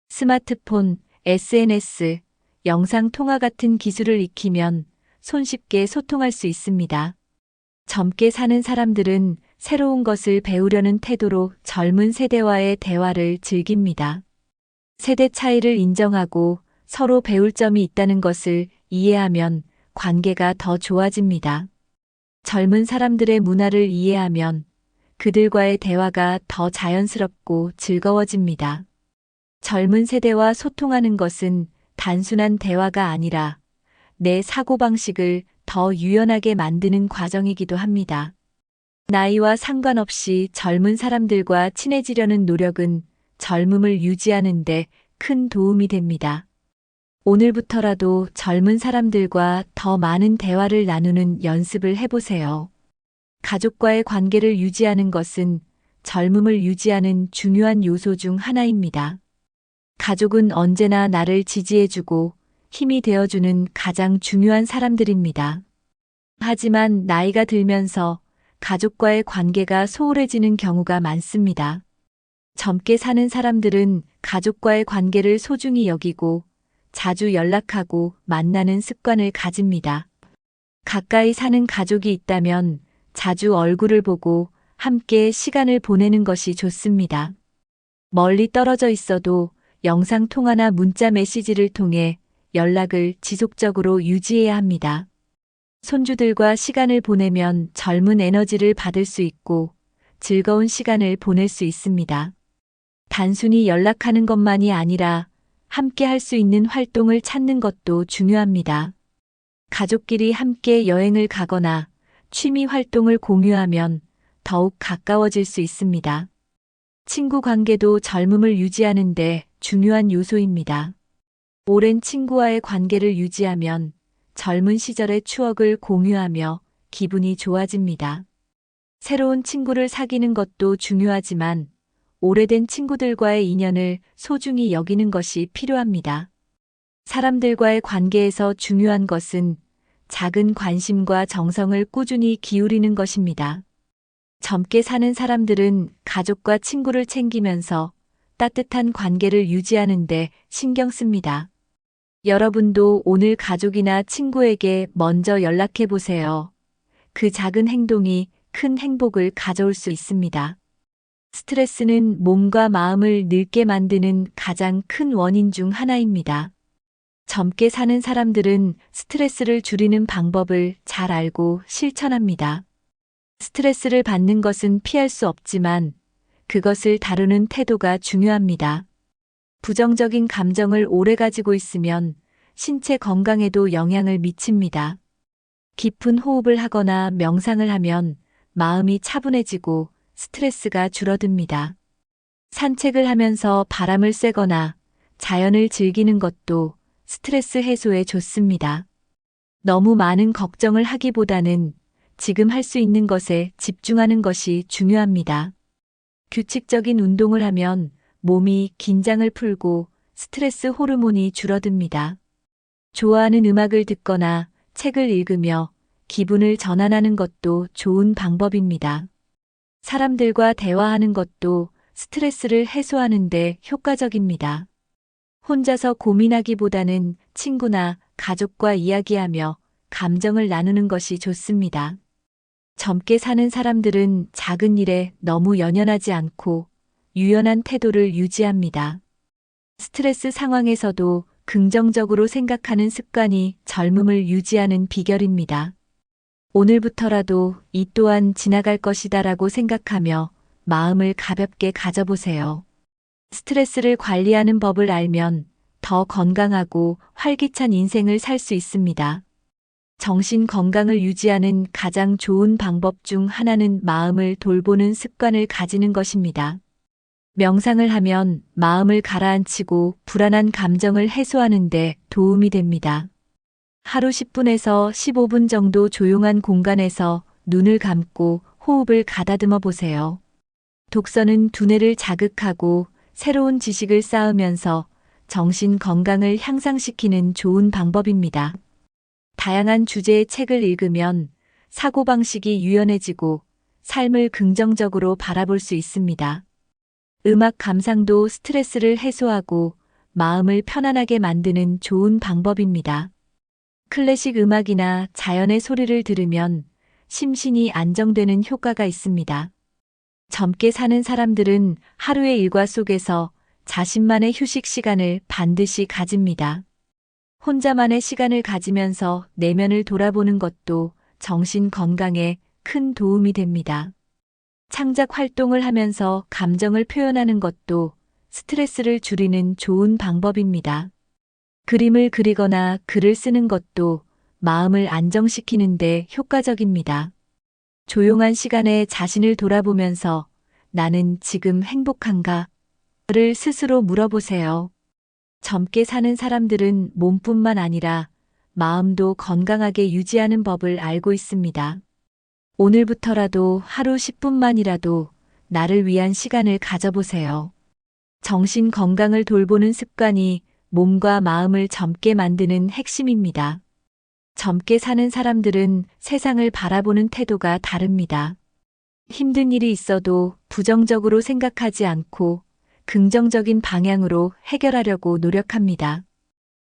스마트폰, SNS, 영상통화 같은 기술을 익히면 손쉽게 소통할 수 있습니다. 젊게 사는 사람들은 새로운 것을 배우려는 태도로 젊은 세대와의 대화를 즐깁니다. 세대 차이를 인정하고 서로 배울 점이 있다는 것을 이해하면 관계가 더 좋아집니다. 젊은 사람들의 문화를 이해하면 그들과의 대화가 더 자연스럽고 즐거워집니다. 젊은 세대와 소통하는 것은 단순한 대화가 아니라 내 사고방식을 더 유연하게 만드는 과정이기도 합니다. 나이와 상관없이 젊은 사람들과 친해지려는 노력은 젊음을 유지하는 데 큰 도움이 됩니다. 오늘부터라도 젊은 사람들과 더 많은 대화를 나누는 연습을 해보세요. 가족과의 관계를 유지하는 것은 젊음을 유지하는 중요한 요소 중 하나입니다. 가족은 언제나 나를 지지해주고 힘이 되어주는 가장 중요한 사람들입니다. 하지만 나이가 들면서 가족과의 관계가 소홀해지는 경우가 많습니다. 젊게 사는 사람들은 가족과의 관계를 소중히 여기고 자주 연락하고 만나는 습관을 가집니다. 가까이 사는 가족이 있다면 자주 얼굴을 보고 함께 시간을 보내는 것이 좋습니다. 멀리 떨어져 있어도 영상 통화나 문자 메시지를 통해 연락을 지속적으로 유지해야 합니다. 손주들과 시간을 보내면 젊은 에너지를 받을 수 있고 즐거운 시간을 보낼 수 있습니다. 단순히 연락하는 것만이 아니라 함께 할 수 있는 활동을 찾는 것도 중요합니다. 가족끼리 함께 여행을 가거나 취미 활동을 공유하면 더욱 가까워질 수 있습니다. 친구 관계도 젊음을 유지하는 데 중요한 요소입니다. 오랜 친구와의 관계를 유지하면 젊은 시절의 추억을 공유하며 기분이 좋아집니다. 새로운 친구를 사귀는 것도 중요하지만 오래된 친구들과의 인연을 소중히 여기는 것이 필요합니다. 사람들과의 관계에서 중요한 것은 작은 관심과 정성을 꾸준히 기울이는 것입니다. 젊게 사는 사람들은 가족과 친구를 챙기면서 따뜻한 관계를 유지하는 데 신경 씁니다. 여러분도 오늘 가족이나 친구에게 먼저 연락해 보세요. 그 작은 행동이 큰 행복을 가져올 수 있습니다. 스트레스는 몸과 마음을 늙게 만드는 가장 큰 원인 중 하나입니다. 젊게 사는 사람들은 스트레스를 줄이는 방법을 잘 알고 실천합니다. 스트레스를 받는 것은 피할 수 없지만 그것을 다루는 태도가 중요합니다. 부정적인 감정을 오래 가지고 있으면 신체 건강에도 영향을 미칩니다. 깊은 호흡을 하거나 명상을 하면 마음이 차분해지고 스트레스가 줄어듭니다. 산책을 하면서 바람을 쐬거나 자연을 즐기는 것도 스트레스 해소에 좋습니다. 너무 많은 걱정을 하기보다는 지금 할 수 있는 것에 집중하는 것이 중요합니다. 규칙적인 운동을 하면 몸이 긴장을 풀고 스트레스 호르몬이 줄어듭니다. 좋아하는 음악을 듣거나 책을 읽으며 기분을 전환하는 것도 좋은 방법입니다. 사람들과 대화하는 것도 스트레스를 해소하는 데 효과적입니다. 혼자서 고민하기보다는 친구나 가족과 이야기하며 감정을 나누는 것이 좋습니다. 젊게 사는 사람들은 작은 일에 너무 연연하지 않고 유연한 태도를 유지합니다. 스트레스 상황에서도 긍정적으로 생각하는 습관이 젊음을 유지하는 비결입니다. 오늘부터라도 이 또한 지나갈 것이다라고 생각하며 마음을 가볍게 가져보세요. 스트레스를 관리하는 법을 알면 더 건강하고 활기찬 인생을 살 수 있습니다. 정신 건강을 유지하는 가장 좋은 방법 중 하나는 마음을 돌보는 습관을 가지는 것입니다. 명상을 하면 마음을 가라앉히고 불안한 감정을 해소하는 데 도움이 됩니다. 하루 10분에서 15분 정도 조용한 공간에서 눈을 감고 호흡을 가다듬어 보세요. 독서는 두뇌를 자극하고 새로운 지식을 쌓으면서 정신 건강을 향상시키는 좋은 방법입니다. 다양한 주제의 책을 읽으면 사고방식이 유연해지고 삶을 긍정적으로 바라볼 수 있습니다. 음악 감상도 스트레스를 해소하고 마음을 편안하게 만드는 좋은 방법입니다. 클래식 음악이나 자연의 소리를 들으면 심신이 안정되는 효과가 있습니다. 젊게 사는 사람들은 하루의 일과 속에서 자신만의 휴식 시간을 반드시 가집니다. 혼자만의 시간을 가지면서 내면을 돌아보는 것도 정신 건강에 큰 도움이 됩니다. 창작 활동을 하면서 감정을 표현하는 것도 스트레스를 줄이는 좋은 방법입니다. 그림을 그리거나 글을 쓰는 것도 마음을 안정시키는 데 효과적입니다. 조용한 시간에 자신을 돌아보면서 나는 지금 행복한가?를 스스로 물어보세요. 젊게 사는 사람들은 몸뿐만 아니라 마음도 건강하게 유지하는 법을 알고 있습니다. 오늘부터라도 하루 10분만이라도 나를 위한 시간을 가져보세요. 정신 건강을 돌보는 습관이 몸과 마음을 젊게 만드는 핵심입니다. 젊게 사는 사람들은 세상을 바라보는 태도가 다릅니다. 힘든 일이 있어도 부정적으로 생각하지 않고 긍정적인 방향으로 해결하려고 노력합니다.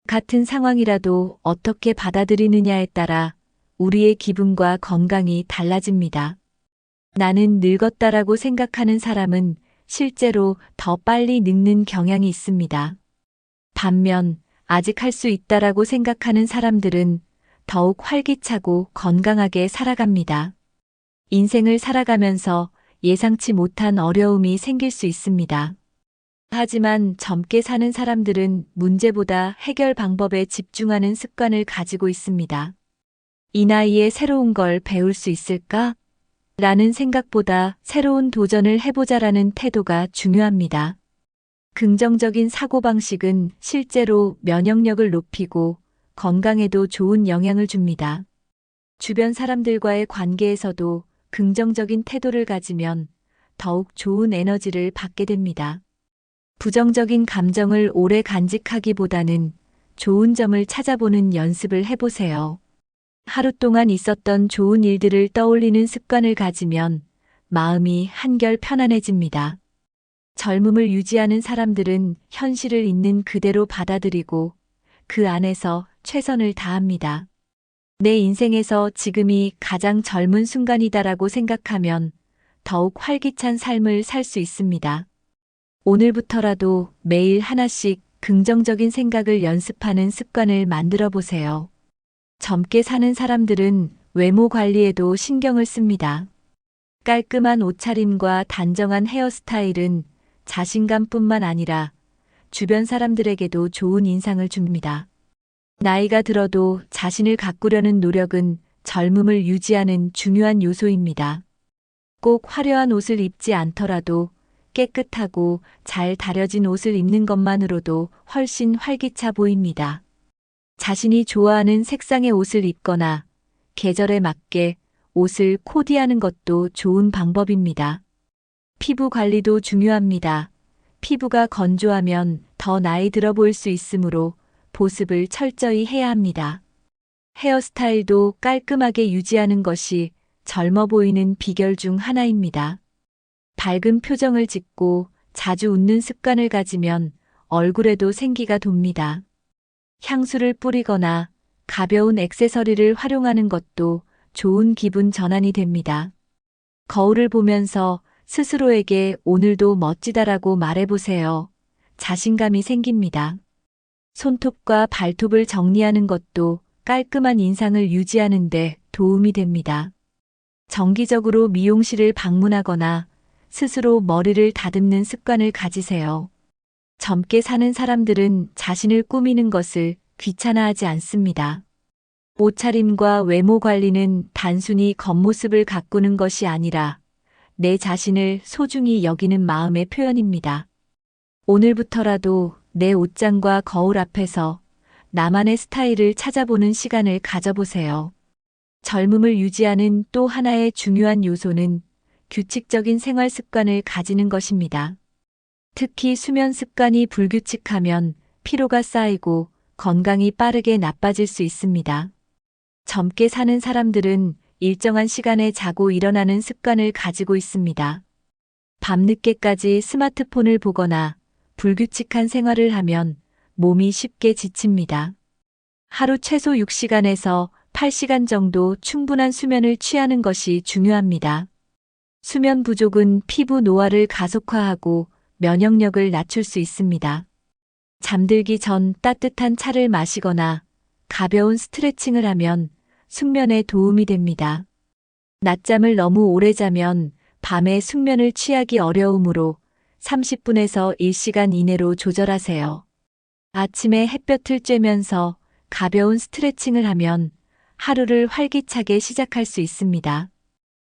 같은 상황이라도 어떻게 받아들이느냐에 따라 우리의 기분과 건강이 달라집니다. 나는 늙었다라고 생각하는 사람은 실제로 더 빨리 늙는 경향이 있습니다. 반면 아직 할 수 있다라고 생각하는 사람들은 더욱 활기차고 건강하게 살아갑니다. 인생을 살아가면서 예상치 못한 어려움이 생길 수 있습니다. 하지만 젊게 사는 사람들은 문제보다 해결 방법에 집중하는 습관을 가지고 있습니다. 이 나이에 새로운 걸 배울 수 있을까? 라는 생각보다 새로운 도전을 해보자라는 태도가 중요합니다. 긍정적인 사고방식은 실제로 면역력을 높이고 건강에도 좋은 영향을 줍니다. 주변 사람들과의 관계에서도 긍정적인 태도를 가지면 더욱 좋은 에너지를 받게 됩니다. 부정적인 감정을 오래 간직하기보다는 좋은 점을 찾아보는 연습을 해보세요. 하루 동안 있었던 좋은 일들을 떠올리는 습관을 가지면 마음이 한결 편안해집니다. 젊음을 유지하는 사람들은 현실을 있는 그대로 받아들이고 그 안에서 최선을 다합니다. 내 인생에서 지금이 가장 젊은 순간이다라고 생각하면 더욱 활기찬 삶을 살 수 있습니다. 오늘부터라도 매일 하나씩 긍정적인 생각을 연습하는 습관을 만들어 보세요. 젊게 사는 사람들은 외모 관리에도 신경을 씁니다. 깔끔한 옷차림과 단정한 헤어스타일은 자신감뿐만 아니라 주변 사람들에게도 좋은 인상을 줍니다. 나이가 들어도 자신을 가꾸려는 노력은 젊음을 유지하는 중요한 요소입니다. 꼭 화려한 옷을 입지 않더라도 깨끗하고 잘 다려진 옷을 입는 것만으로도 훨씬 활기차 보입니다. 자신이 좋아하는 색상의 옷을 입거나 계절에 맞게 옷을 코디하는 것도 좋은 방법입니다. 피부 관리도 중요합니다. 피부가 건조하면 더 나이 들어 보일 수 있으므로 보습을 철저히 해야 합니다. 헤어스타일도 깔끔하게 유지하는 것이 젊어 보이는 비결 중 하나입니다. 밝은 표정을 짓고 자주 웃는 습관을 가지면 얼굴에도 생기가 돕니다. 향수를 뿌리거나 가벼운 액세서리를 활용하는 것도 좋은 기분 전환이 됩니다. 거울을 보면서 스스로에게 오늘도 멋지다라고 말해보세요. 자신감이 생깁니다. 손톱과 발톱을 정리하는 것도 깔끔한 인상을 유지하는 데 도움이 됩니다. 정기적으로 미용실을 방문하거나 스스로 머리를 다듬는 습관을 가지세요. 젊게 사는 사람들은 자신을 꾸미는 것을 귀찮아하지 않습니다. 옷차림과 외모 관리는 단순히 겉모습을 가꾸는 것이 아니라 내 자신을 소중히 여기는 마음의 표현입니다. 오늘부터라도 내 옷장과 거울 앞에서 나만의 스타일을 찾아보는 시간을 가져보세요. 젊음을 유지하는 또 하나의 중요한 요소는 규칙적인 생활 습관을 가지는 것입니다. 특히 수면 습관이 불규칙하면 피로가 쌓이고 건강이 빠르게 나빠질 수 있습니다. 젊게 사는 사람들은 일정한 시간에 자고 일어나는 습관을 가지고 있습니다. 밤늦게까지 스마트폰을 보거나 불규칙한 생활을 하면 몸이 쉽게 지칩니다. 하루 최소 6시간에서 8시간 정도 충분한 수면을 취하는 것이 중요합니다. 수면 부족은 피부 노화를 가속화하고 면역력을 낮출 수 있습니다. 잠들기 전 따뜻한 차를 마시거나 가벼운 스트레칭을 하면 숙면에 도움이 됩니다. 낮잠을 너무 오래 자면 밤에 숙면을 취하기 어려우므로 30분에서 1시간 이내로 조절하세요. 아침에 햇볕을 쬐면서 가벼운 스트레칭을 하면 하루를 활기차게 시작할 수 있습니다.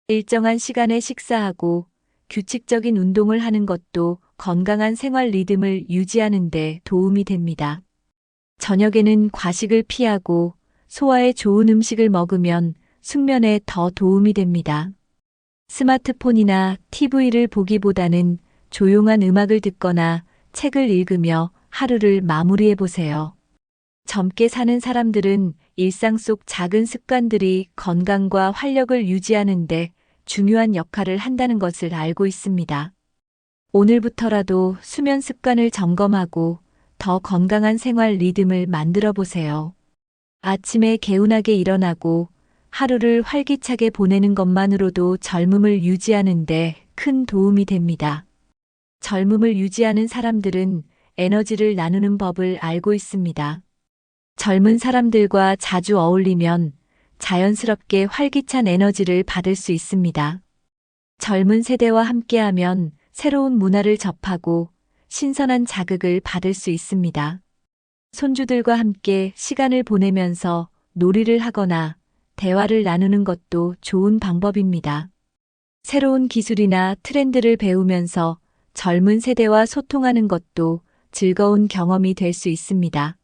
일정한 시간에 식사하고 규칙적인 운동을 하는 것도 건강한 생활 리듬을 유지하는 데 도움이 됩니다. 저녁에는 과식을 피하고 소화에 좋은 음식을 먹으면 숙면에 더 도움이 됩니다. 스마트폰이나 TV를 보기보다는 조용한 음악을 듣거나 책을 읽으며 하루를 마무리해 보세요. 젊게 사는 사람들은 일상 속 작은 습관들이 건강과 활력을 유지하는 데 중요한 역할을 한다는 것을 알고 있습니다. 오늘부터라도 수면 습관을 점검하고 더 건강한 생활 리듬을 만들어 보세요. 아침에 개운하게 일어나고 하루를 활기차게 보내는 것만으로도 젊음을 유지하는 데 큰 도움이 됩니다. 젊음을 유지하는 사람들은 에너지를 나누는 법을 알고 있습니다. 젊은 사람들과 자주 어울리면 자연스럽게 활기찬 에너지를 받을 수 있습니다. 젊은 세대와 함께하면 새로운 문화를 접하고 신선한 자극을 받을 수 있습니다. 손주들과 함께 시간을 보내면서 놀이를 하거나 대화를 나누는 것도 좋은 방법입니다. 새로운 기술이나 트렌드를 배우면서 젊은 세대와 소통하는 것도 즐거운 경험이 될 수 있습니다.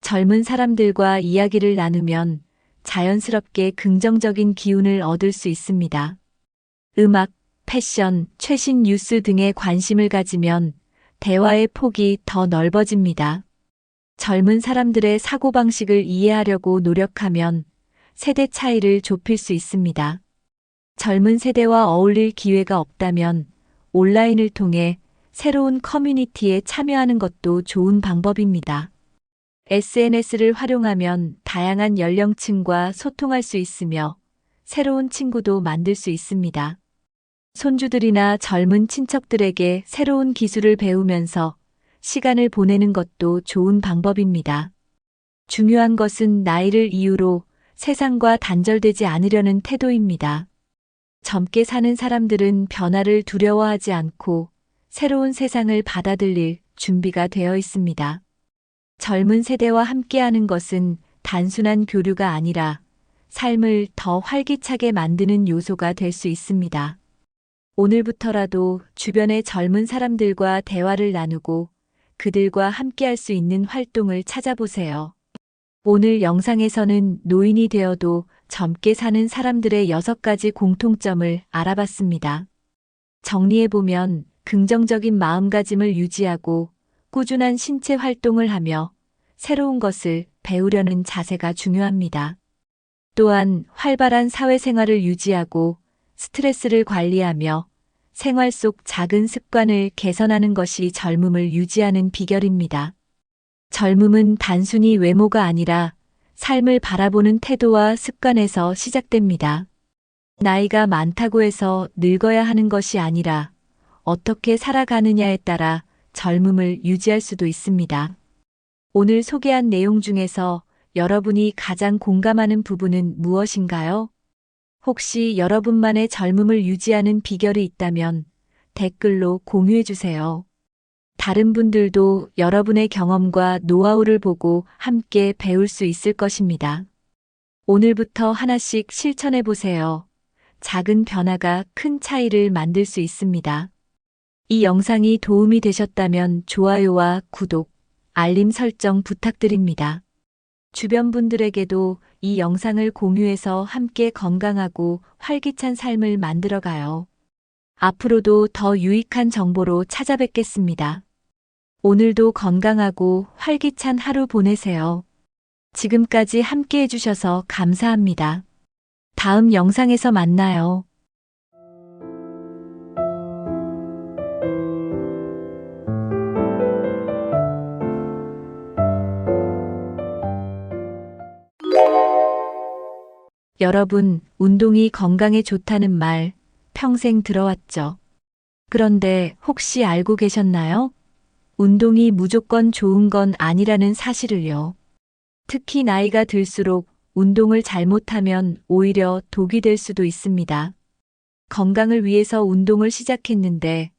젊은 사람들과 이야기를 나누면 자연스럽게 긍정적인 기운을 얻을 수 있습니다. 음악, 패션, 최신 뉴스 등에 관심을 가지면 대화의 폭이 더 넓어집니다. 젊은 사람들의 사고방식을 이해하려고 노력하면 세대 차이를 좁힐 수 있습니다. 젊은 세대와 어울릴 기회가 없다면 온라인을 통해 새로운 커뮤니티에 참여하는 것도 좋은 방법입니다. SNS를 활용하면 다양한 연령층과 소통할 수 있으며 새로운 친구도 만들 수 있습니다. 손주들이나 젊은 친척들에게 새로운 기술을 배우면서 시간을 보내는 것도 좋은 방법입니다. 중요한 것은 나이를 이유로 세상과 단절되지 않으려는 태도입니다. 젊게 사는 사람들은 변화를 두려워하지 않고 새로운 세상을 받아들일 준비가 되어 있습니다. 젊은 세대와 함께하는 것은 단순한 교류가 아니라 삶을 더 활기차게 만드는 요소가 될 수 있습니다. 오늘부터라도 주변의 젊은 사람들과 대화를 나누고 그들과 함께할 수 있는 활동을 찾아보세요. 오늘 영상에서는 노인이 되어도 젊게 사는 사람들의 6가지 공통점을 알아봤습니다. 정리해보면 긍정적인 마음가짐을 유지하고 꾸준한 신체 활동을 하며 새로운 것을 배우려는 자세가 중요합니다. 또한 활발한 사회생활을 유지하고 스트레스를 관리하며 생활 속 작은 습관을 개선하는 것이 젊음을 유지하는 비결입니다. 젊음은 단순히 외모가 아니라 삶을 바라보는 태도와 습관에서 시작됩니다. 나이가 많다고 해서 늙어야 하는 것이 아니라 어떻게 살아가느냐에 따라 젊음을 유지할 수도 있습니다. 오늘 소개한 내용 중에서 여러분이 가장 공감하는 부분은 무엇인가요? 혹시 여러분만의 젊음을 유지하는 비결이 있다면 댓글로 공유해 주세요. 다른 분들도 여러분의 경험과 노하우를 보고 함께 배울 수 있을 것입니다. 오늘부터 하나씩 실천해 보세요. 작은 변화가 큰 차이를 만들 수 있습니다. 이 영상이 도움이 되셨다면 좋아요와 구독, 알림 설정 부탁드립니다. 주변 분들에게도 이 영상을 공유해서 함께 건강하고 활기찬 삶을 만들어가요. 앞으로도 더 유익한 정보로 찾아뵙겠습니다. 오늘도 건강하고 활기찬 하루 보내세요. 지금까지 함께 해주셔서 감사합니다. 다음 영상에서 만나요. 여러분, 운동이 건강에 좋다는 말 평생 들어왔죠. 그런데 혹시 알고 계셨나요? 운동이 무조건 좋은 건 아니라는 사실을요. 특히 나이가 들수록 운동을 잘못하면 오히려 독이 될 수도 있습니다. 건강을 위해서 운동을 시작했는데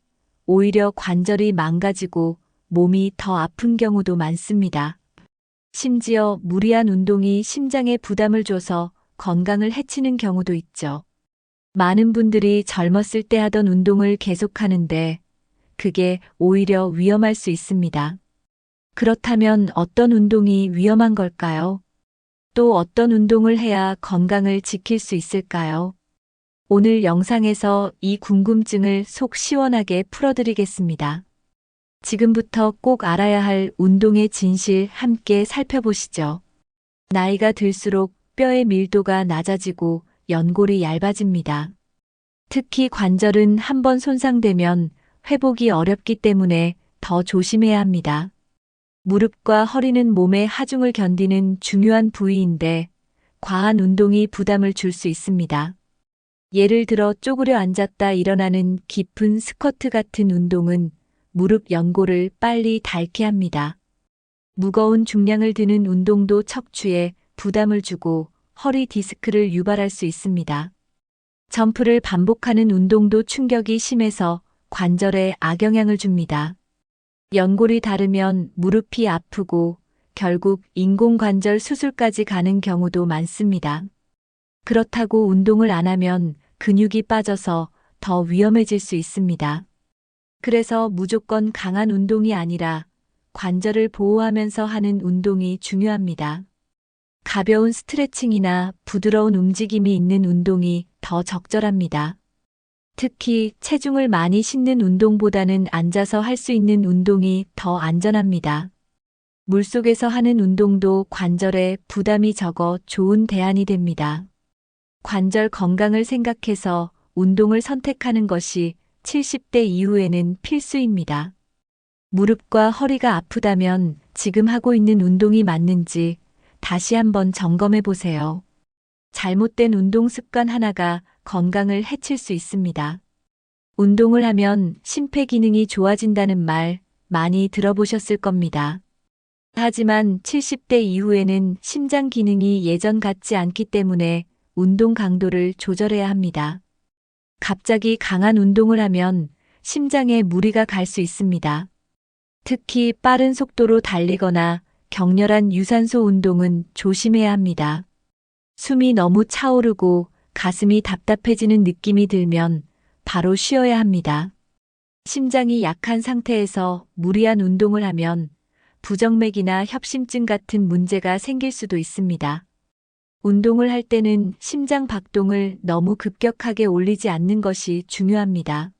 오히려 관절이 망가지고 몸이 더 아픈 경우도 많습니다. 심지어 무리한 운동이 심장에 부담을 줘서 건강을 해치는 경우도 있죠. 많은 분들이 젊었을 때 하던 운동을 계속하는데 그게 오히려 위험할 수 있습니다. 그렇다면 어떤 운동이 위험한 걸까요? 또 어떤 운동을 해야 건강을 지킬 수 있을까요? 오늘 영상에서 이 궁금증을 속 시원하게 풀어드리겠습니다. 지금부터 꼭 알아야 할 운동의 진실 함께 살펴보시죠. 나이가 들수록 뼈의 밀도가 낮아지고 연골이 얇아집니다. 특히 관절은 한번 손상되면 회복이 어렵기 때문에 더 조심해야 합니다. 무릎과 허리는 몸의 하중을 견디는 중요한 부위인데 과한 운동이 부담을 줄 수 있습니다. 예를 들어 쪼그려 앉았다 일어나는 깊은 스쿼트 같은 운동은 무릎 연골을 빨리 닳게 합니다. 무거운 중량을 드는 운동도 척추에 부담을 주고 허리 디스크를 유발할 수 있습니다. 점프를 반복하는 운동도 충격이 심해서 관절에 악영향을 줍니다. 연골이 닳으면 무릎이 아프고 결국 인공관절 수술까지 가는 경우도 많습니다. 그렇다고 운동을 안 하면 근육이 빠져서 더 위험해질 수 있습니다. 그래서 무조건 강한 운동이 아니라 관절을 보호하면서 하는 운동이 중요합니다. 가벼운 스트레칭이나 부드러운 움직임이 있는 운동이 더 적절합니다. 특히 체중을 많이 싣는 운동보다는 앉아서 할 수 있는 운동이 더 안전합니다. 물속에서 하는 운동도 관절에 부담이 적어 좋은 대안이 됩니다. 관절 건강을 생각해서 운동을 선택하는 것이 70대 이후에는 필수입니다. 무릎과 허리가 아프다면 지금 하고 있는 운동이 맞는지 다시 한번 점검해 보세요. 잘못된 운동 습관 하나가 건강을 해칠 수 있습니다. 운동을 하면 심폐기능이 좋아진다는 말 많이 들어보셨을 겁니다. 하지만 70대 이후에는 심장 기능이 예전 같지 않기 때문에 운동 강도를 조절해야 합니다. 갑자기 강한 운동을 하면 심장에 무리가 갈 수 있습니다. 특히 빠른 속도로 달리거나 격렬한 유산소 운동은 조심해야 합니다. 숨이 너무 차오르고 가슴이 답답해지는 느낌이 들면 바로 쉬어야 합니다. 심장이 약한 상태에서 무리한 운동을 하면 부정맥이나 협심증 같은 문제가 생길 수도 있습니다. 운동을 할 때는 심장 박동을 너무 급격하게 올리지 않는 것이 중요합니다.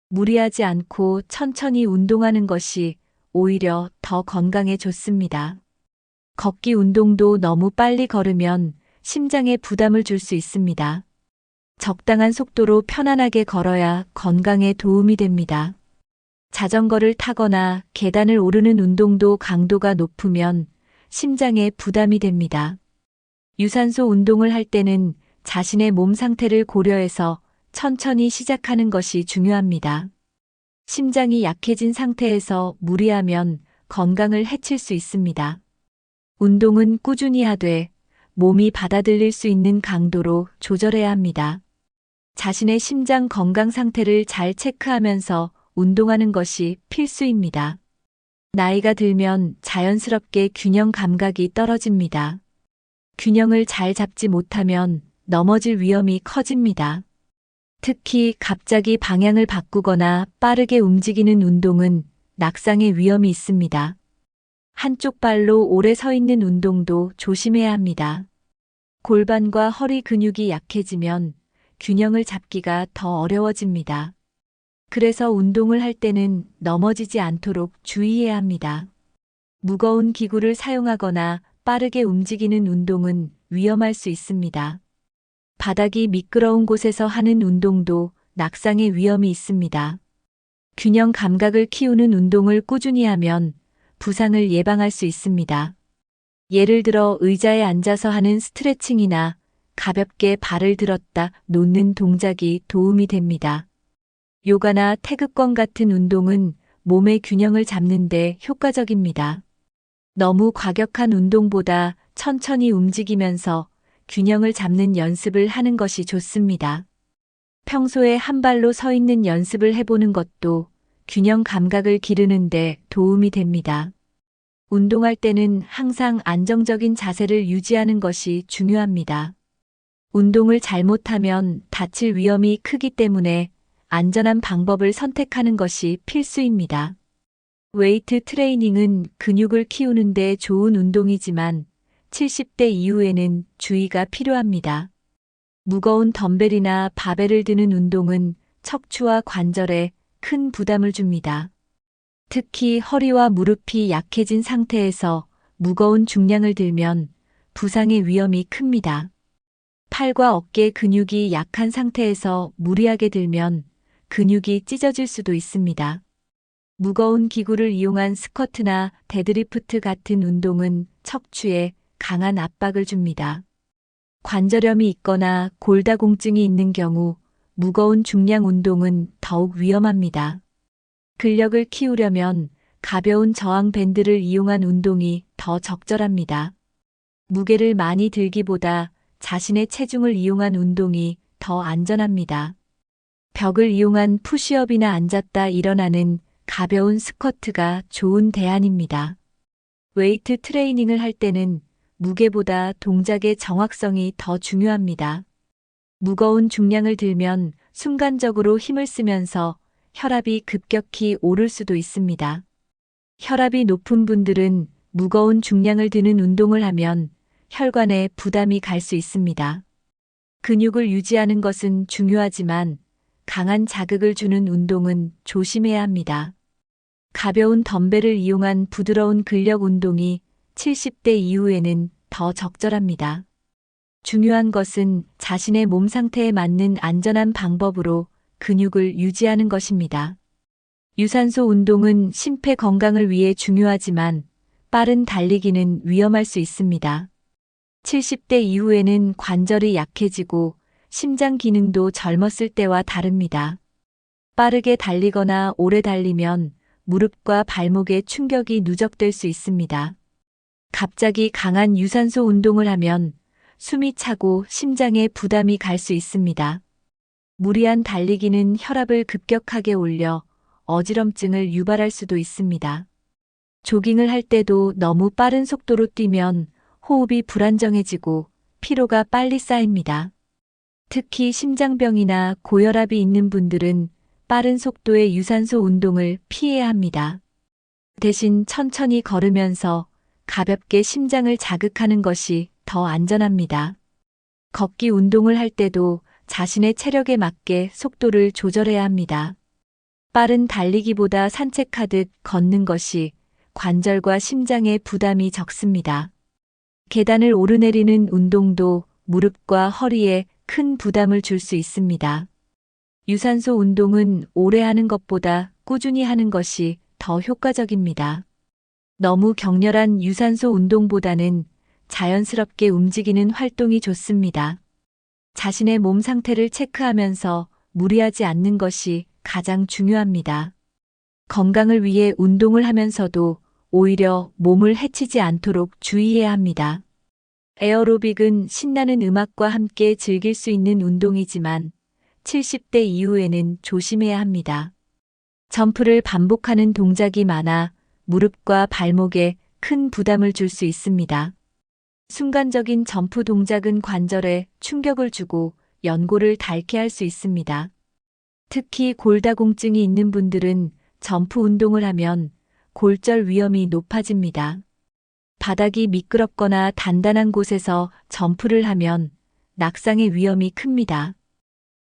무리하지 않고 천천히 운동하는 것이 오히려 더 건강에 좋습니다. 걷기 운동도 너무 빨리 걸으면 심장에 부담을 줄 수 있습니다. 적당한 속도로 편안하게 걸어야 건강에 도움이 됩니다. 자전거를 타거나 계단을 오르는 운동도 강도가 높으면 심장에 부담이 됩니다. 유산소 운동을 할 때는 자신의 몸 상태를 고려해서 천천히 시작하는 것이 중요합니다. 심장이 약해진 상태에서 무리하면 건강을 해칠 수 있습니다. 운동은 꾸준히 하되 몸이 받아들일 수 있는 강도로 조절해야 합니다. 자신의 심장 건강 상태를 잘 체크하면서 운동하는 것이 필수입니다. 나이가 들면 자연스럽게 균형 감각이 떨어집니다. 균형을 잘 잡지 못하면 넘어질 위험이 커집니다. 특히 갑자기 방향을 바꾸거나 빠르게 움직이는 운동은 낙상의 위험이 있습니다. 한쪽 발로 오래 서 있는 운동도 조심해야 합니다. 골반과 허리 근육이 약해지면 균형을 잡기가 더 어려워집니다. 그래서 운동을 할 때는 넘어지지 않도록 주의해야 합니다. 무거운 기구를 사용하거나 빠르게 움직이는 운동은 위험할 수 있습니다. 바닥이 미끄러운 곳에서 하는 운동도 낙상의 위험이 있습니다. 균형 감각을 키우는 운동을 꾸준히 하면 부상을 예방할 수 있습니다. 예를 들어 의자에 앉아서 하는 스트레칭이나 가볍게 발을 들었다 놓는 동작이 도움이 됩니다. 요가나 태극권 같은 운동은 몸의 균형을 잡는 데 효과적입니다. 너무 과격한 운동보다 천천히 움직이면서 균형을 잡는 연습을 하는 것이 좋습니다. 평소에 한 발로 서 있는 연습을 해보는 것도 균형 감각을 기르는 데 도움이 됩니다. 운동할 때는 항상 안정적인 자세를 유지하는 것이 중요합니다. 운동을 잘못하면 다칠 위험이 크기 때문에 안전한 방법을 선택하는 것이 필수입니다. 웨이트 트레이닝은 근육을 키우는 데 좋은 운동이지만 70대 이후에는 주의가 필요합니다. 무거운 덤벨이나 바벨을 드는 운동은 척추와 관절에 큰 부담을 줍니다. 특히 허리와 무릎이 약해진 상태에서 무거운 중량을 들면 부상의 위험이 큽니다. 팔과 어깨 근육이 약한 상태에서 무리하게 들면 근육이 찢어질 수도 있습니다. 무거운 기구를 이용한 스쿼트나 데드리프트 같은 운동은 척추에 강한 압박을 줍니다. 관절염이 있거나 골다공증이 있는 경우 무거운 중량 운동은 더욱 위험합니다. 근력을 키우려면 가벼운 저항 밴드를 이용한 운동이 더 적절합니다. 무게를 많이 들기보다 자신의 체중을 이용한 운동이 더 안전합니다. 벽을 이용한 푸시업이나 앉았다 일어나는 가벼운 스쿼트가 좋은 대안입니다. 웨이트 트레이닝을 할 때는 무게보다 동작의 정확성이 더 중요합니다. 무거운 중량을 들면 순간적으로 힘을 쓰면서 혈압이 급격히 오를 수도 있습니다. 혈압이 높은 분들은 무거운 중량을 드는 운동을 하면 혈관에 부담이 갈 수 있습니다. 근육을 유지하는 것은 중요하지만 강한 자극을 주는 운동은 조심해야 합니다. 가벼운 덤벨을 이용한 부드러운 근력 운동이 70대 이후에는 더 적절합니다. 중요한 것은 자신의 몸 상태에 맞는 안전한 방법으로 근육을 유지하는 것입니다. 유산소 운동은 심폐 건강을 위해 중요하지만 빠른 달리기는 위험할 수 있습니다. 70대 이후에는 관절이 약해지고 심장 기능도 젊었을 때와 다릅니다. 빠르게 달리거나 오래 달리면 무릎과 발목에 충격이 누적될 수 있습니다. 갑자기 강한 유산소 운동을 하면 숨이 차고 심장에 부담이 갈 수 있습니다. 무리한 달리기는 혈압을 급격하게 올려 어지럼증을 유발할 수도 있습니다. 조깅을 할 때도 너무 빠른 속도로 뛰면 호흡이 불안정해지고 피로가 빨리 쌓입니다. 특히 심장병이나 고혈압이 있는 분들은 빠른 속도의 유산소 운동을 피해야 합니다. 대신 천천히 걸으면서 가볍게 심장을 자극하는 것이 더 안전합니다. 걷기 운동을 할 때도 자신의 체력에 맞게 속도를 조절해야 합니다. 빠른 달리기보다 산책하듯 걷는 것이 관절과 심장에 부담이 적습니다. 계단을 오르내리는 운동도 무릎과 허리에 큰 부담을 줄 수 있습니다. 유산소 운동은 오래 하는 것보다 꾸준히 하는 것이 더 효과적입니다. 너무 격렬한 유산소 운동보다는 자연스럽게 움직이는 활동이 좋습니다. 자신의 몸 상태를 체크하면서 무리하지 않는 것이 가장 중요합니다. 건강을 위해 운동을 하면서도 오히려 몸을 해치지 않도록 주의해야 합니다. 에어로빅은 신나는 음악과 함께 즐길 수 있는 운동이지만 70대 이후에는 조심해야 합니다. 점프를 반복하는 동작이 많아 무릎과 발목에 큰 부담을 줄 수 있습니다. 순간적인 점프 동작은 관절에 충격을 주고 연골을 닳게 할 수 있습니다. 특히 골다공증이 있는 분들은 점프 운동을 하면 골절 위험이 높아집니다. 바닥이 미끄럽거나 단단한 곳에서 점프를 하면 낙상의 위험이 큽니다.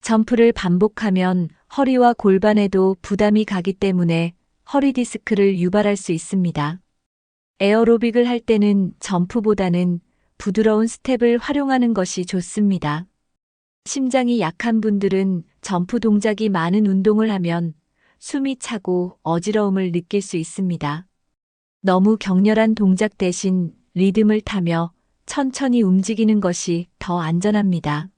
점프를 반복하면 허리와 골반에도 부담이 가기 때문에 허리 디스크를 유발할 수 있습니다. 에어로빅을 할 때는 점프보다는 부드러운 스텝을 활용하는 것이 좋습니다. 심장이 약한 분들은 점프 동작이 많은 운동을 하면 숨이 차고 어지러움을 느낄 수 있습니다. 너무 격렬한 동작 대신 리듬을 타며 천천히 움직이는 것이 더 안전합니다.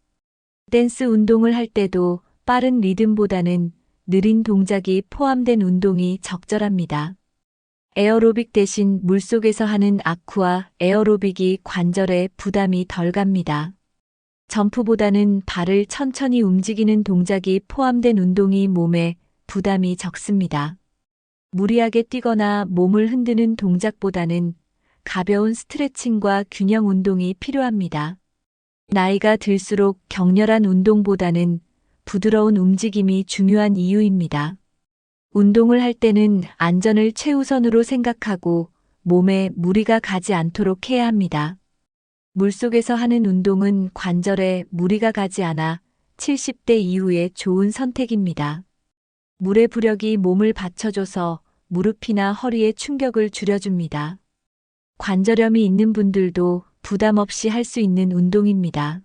댄스 운동을 할 때도 빠른 리듬보다는 느린 동작이 포함된 운동이 적절합니다. 에어로빅 대신 물속에서 하는 아쿠아 에어로빅이 관절에 부담이 덜 갑니다. 점프보다는 발을 천천히 움직이는 동작이 포함된 운동이 몸에 부담이 적습니다. 무리하게 뛰거나 몸을 흔드는 동작보다는 가벼운 스트레칭과 균형 운동이 필요합니다. 나이가 들수록 격렬한 운동보다는 부드러운 움직임이 중요한 이유입니다. 운동을 할 때는 안전을 최우선으로 생각하고 몸에 무리가 가지 않도록 해야 합니다. 물속에서 하는 운동은 관절에 무리가 가지 않아 70대 이후에 좋은 선택입니다. 물의 부력이 몸을 받쳐줘서 무릎이나 허리에 충격을 줄여줍니다. 관절염이 있는 분들도 부담 없이 할 수 있는 운동입니다.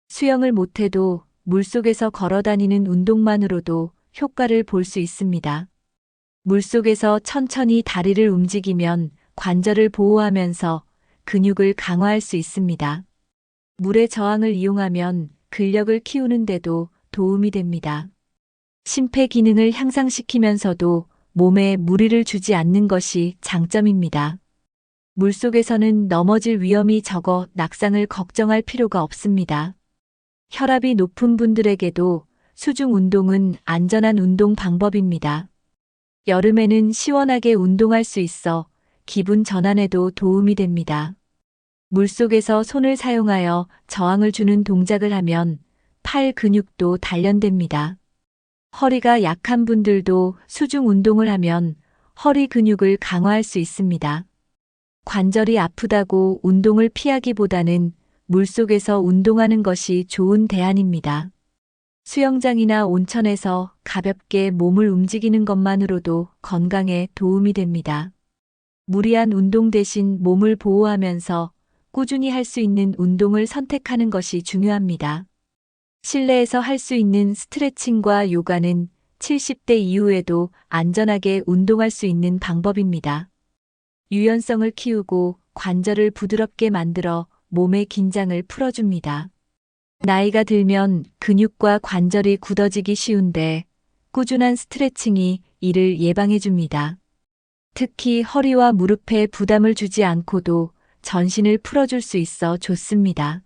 수영을 못해도 물속에서 걸어다니는 운동만으로도 효과를 볼 수 있습니다. 물속에서 천천히 다리를 움직이면 관절을 보호하면서 근육을 강화할 수 있습니다. 물의 저항을 이용하면 근력을 키우는데도 도움이 됩니다. 심폐 기능을 향상시키면서도 몸에 무리를 주지 않는 것이 장점입니다. 물속에서는 넘어질 위험이 적어 낙상을 걱정할 필요가 없습니다. 혈압이 높은 분들에게도 수중 운동은 안전한 운동 방법입니다. 여름에는 시원하게 운동할 수 있어 기분 전환에도 도움이 됩니다. 물속에서 손을 사용하여 저항을 주는 동작을 하면 팔 근육도 단련됩니다. 허리가 약한 분들도 수중 운동을 하면 허리 근육을 강화할 수 있습니다. 관절이 아프다고 운동을 피하기보다는 물속에서 운동하는 것이 좋은 대안입니다. 수영장이나 온천에서 가볍게 몸을 움직이는 것만으로도 건강에 도움이 됩니다. 무리한 운동 대신 몸을 보호하면서 꾸준히 할 수 있는 운동을 선택하는 것이 중요합니다. 실내에서 할 수 있는 스트레칭과 요가는 70대 이후에도 안전하게 운동할 수 있는 방법입니다. 유연성을 키우고 관절을 부드럽게 만들어 몸의 긴장을 풀어줍니다. 나이가 들면 근육과 관절이 굳어지기 쉬운데 꾸준한 스트레칭이 이를 예방해줍니다. 특히 허리와 무릎에 부담을 주지 않고도 전신을 풀어줄 수 있어 좋습니다.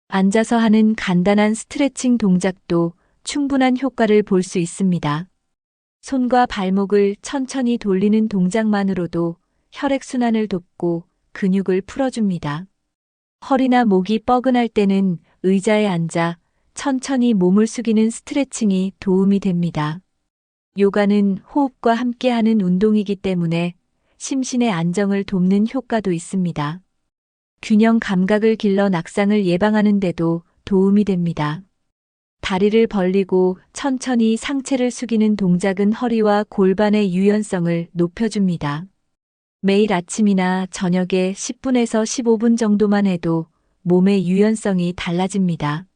앉아서 하는 간단한 스트레칭 동작도 충분한 효과를 볼 수 있습니다. 손과 발목을 천천히 돌리는 동작만으로도 혈액순환을 돕고 근육을 풀어줍니다. 허리나 목이 뻐근할 때는 의자에 앉아 천천히 몸을 숙이는 스트레칭이 도움이 됩니다. 요가는 호흡과 함께하는 운동이기 때문에 심신의 안정을 돕는 효과도 있습니다. 균형 감각을 길러 낙상을 예방하는 데도 도움이 됩니다. 다리를 벌리고 천천히 상체를 숙이는 동작은 허리와 골반의 유연성을 높여줍니다. 매일 아침이나 저녁에 10분에서 15분 정도만 해도 몸의 유연성이 달라집니다.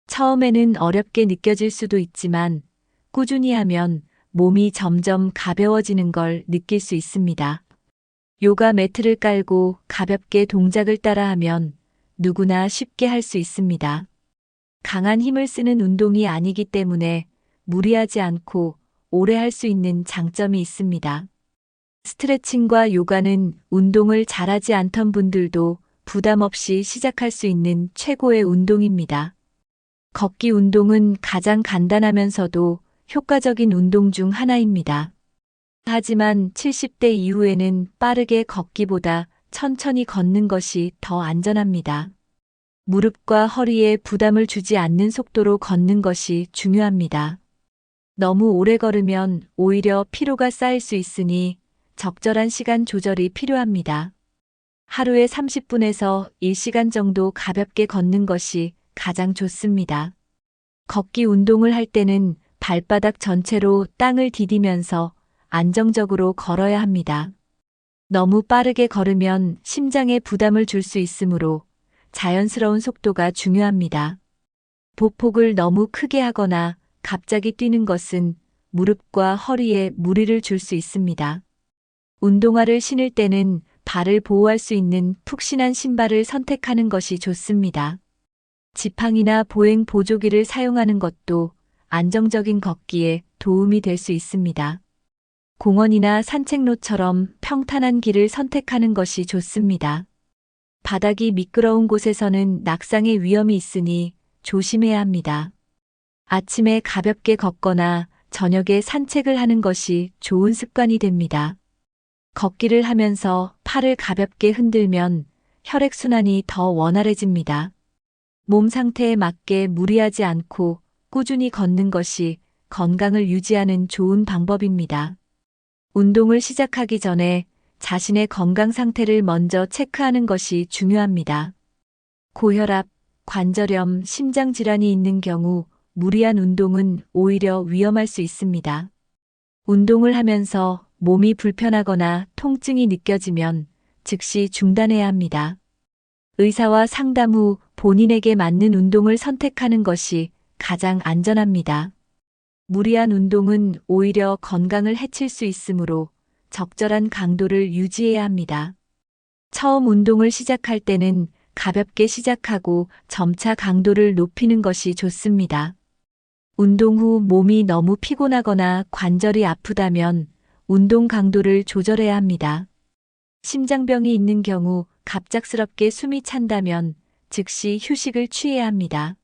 처음에는 어렵게 느껴질 수도 있지만 꾸준히 하면 몸이 점점 가벼워지는 걸 느낄 수 있습니다. 요가 매트를 깔고 가볍게 동작을 따라하면 누구나 쉽게 할 수 있습니다. 강한 힘을 쓰는 운동이 아니기 때문에 무리하지 않고 오래 할 수 있는 장점이 있습니다. 스트레칭과 요가는 운동을 잘하지 않던 분들도 부담 없이 시작할 수 있는 최고의 운동입니다. 걷기 운동은 가장 간단하면서도 효과적인 운동 중 하나입니다. 하지만 70대 이후에는 빠르게 걷기보다 천천히 걷는 것이 더 안전합니다. 무릎과 허리에 부담을 주지 않는 속도로 걷는 것이 중요합니다. 너무 오래 걸으면 오히려 피로가 쌓일 수 있으니 적절한 시간 조절이 필요합니다. 하루에 30분에서 1시간 정도 가볍게 걷는 것이 가장 좋습니다. 걷기 운동을 할 때는 발바닥 전체로 땅을 디디면서 안정적으로 걸어야 합니다. 너무 빠르게 걸으면 심장에 부담을 줄 수 있으므로 자연스러운 속도가 중요합니다. 보폭을 너무 크게 하거나 갑자기 뛰는 것은 무릎과 허리에 무리를 줄 수 있습니다. 운동화를 신을 때는 발을 보호할 수 있는 푹신한 신발을 선택하는 것이 좋습니다. 지팡이나 보행 보조기를 사용하는 것도 안정적인 걷기에 도움이 될 수 있습니다. 공원이나 산책로처럼 평탄한 길을 선택하는 것이 좋습니다. 바닥이 미끄러운 곳에서는 낙상의 위험이 있으니 조심해야 합니다. 아침에 가볍게 걷거나 저녁에 산책을 하는 것이 좋은 습관이 됩니다. 걷기를 하면서 팔을 가볍게 흔들면 혈액순환이 더 원활해집니다. 몸 상태에 맞게 무리하지 않고 꾸준히 걷는 것이 건강을 유지하는 좋은 방법입니다. 운동을 시작하기 전에 자신의 건강 상태를 먼저 체크하는 것이 중요합니다. 고혈압, 관절염, 심장질환이 있는 경우 무리한 운동은 오히려 위험할 수 있습니다. 운동을 하면서 몸이 불편하거나 통증이 느껴지면 즉시 중단해야 합니다. 의사와 상담 후 본인에게 맞는 운동을 선택하는 것이 가장 안전합니다. 무리한 운동은 오히려 건강을 해칠 수 있으므로 적절한 강도를 유지해야 합니다. 처음 운동을 시작할 때는 가볍게 시작하고 점차 강도를 높이는 것이 좋습니다. 운동 후 몸이 너무 피곤하거나 관절이 아프다면 운동 강도를 조절해야 합니다. 심장병이 있는 경우 갑작스럽게 숨이 찬다면 즉시 휴식을 취해야 합니다.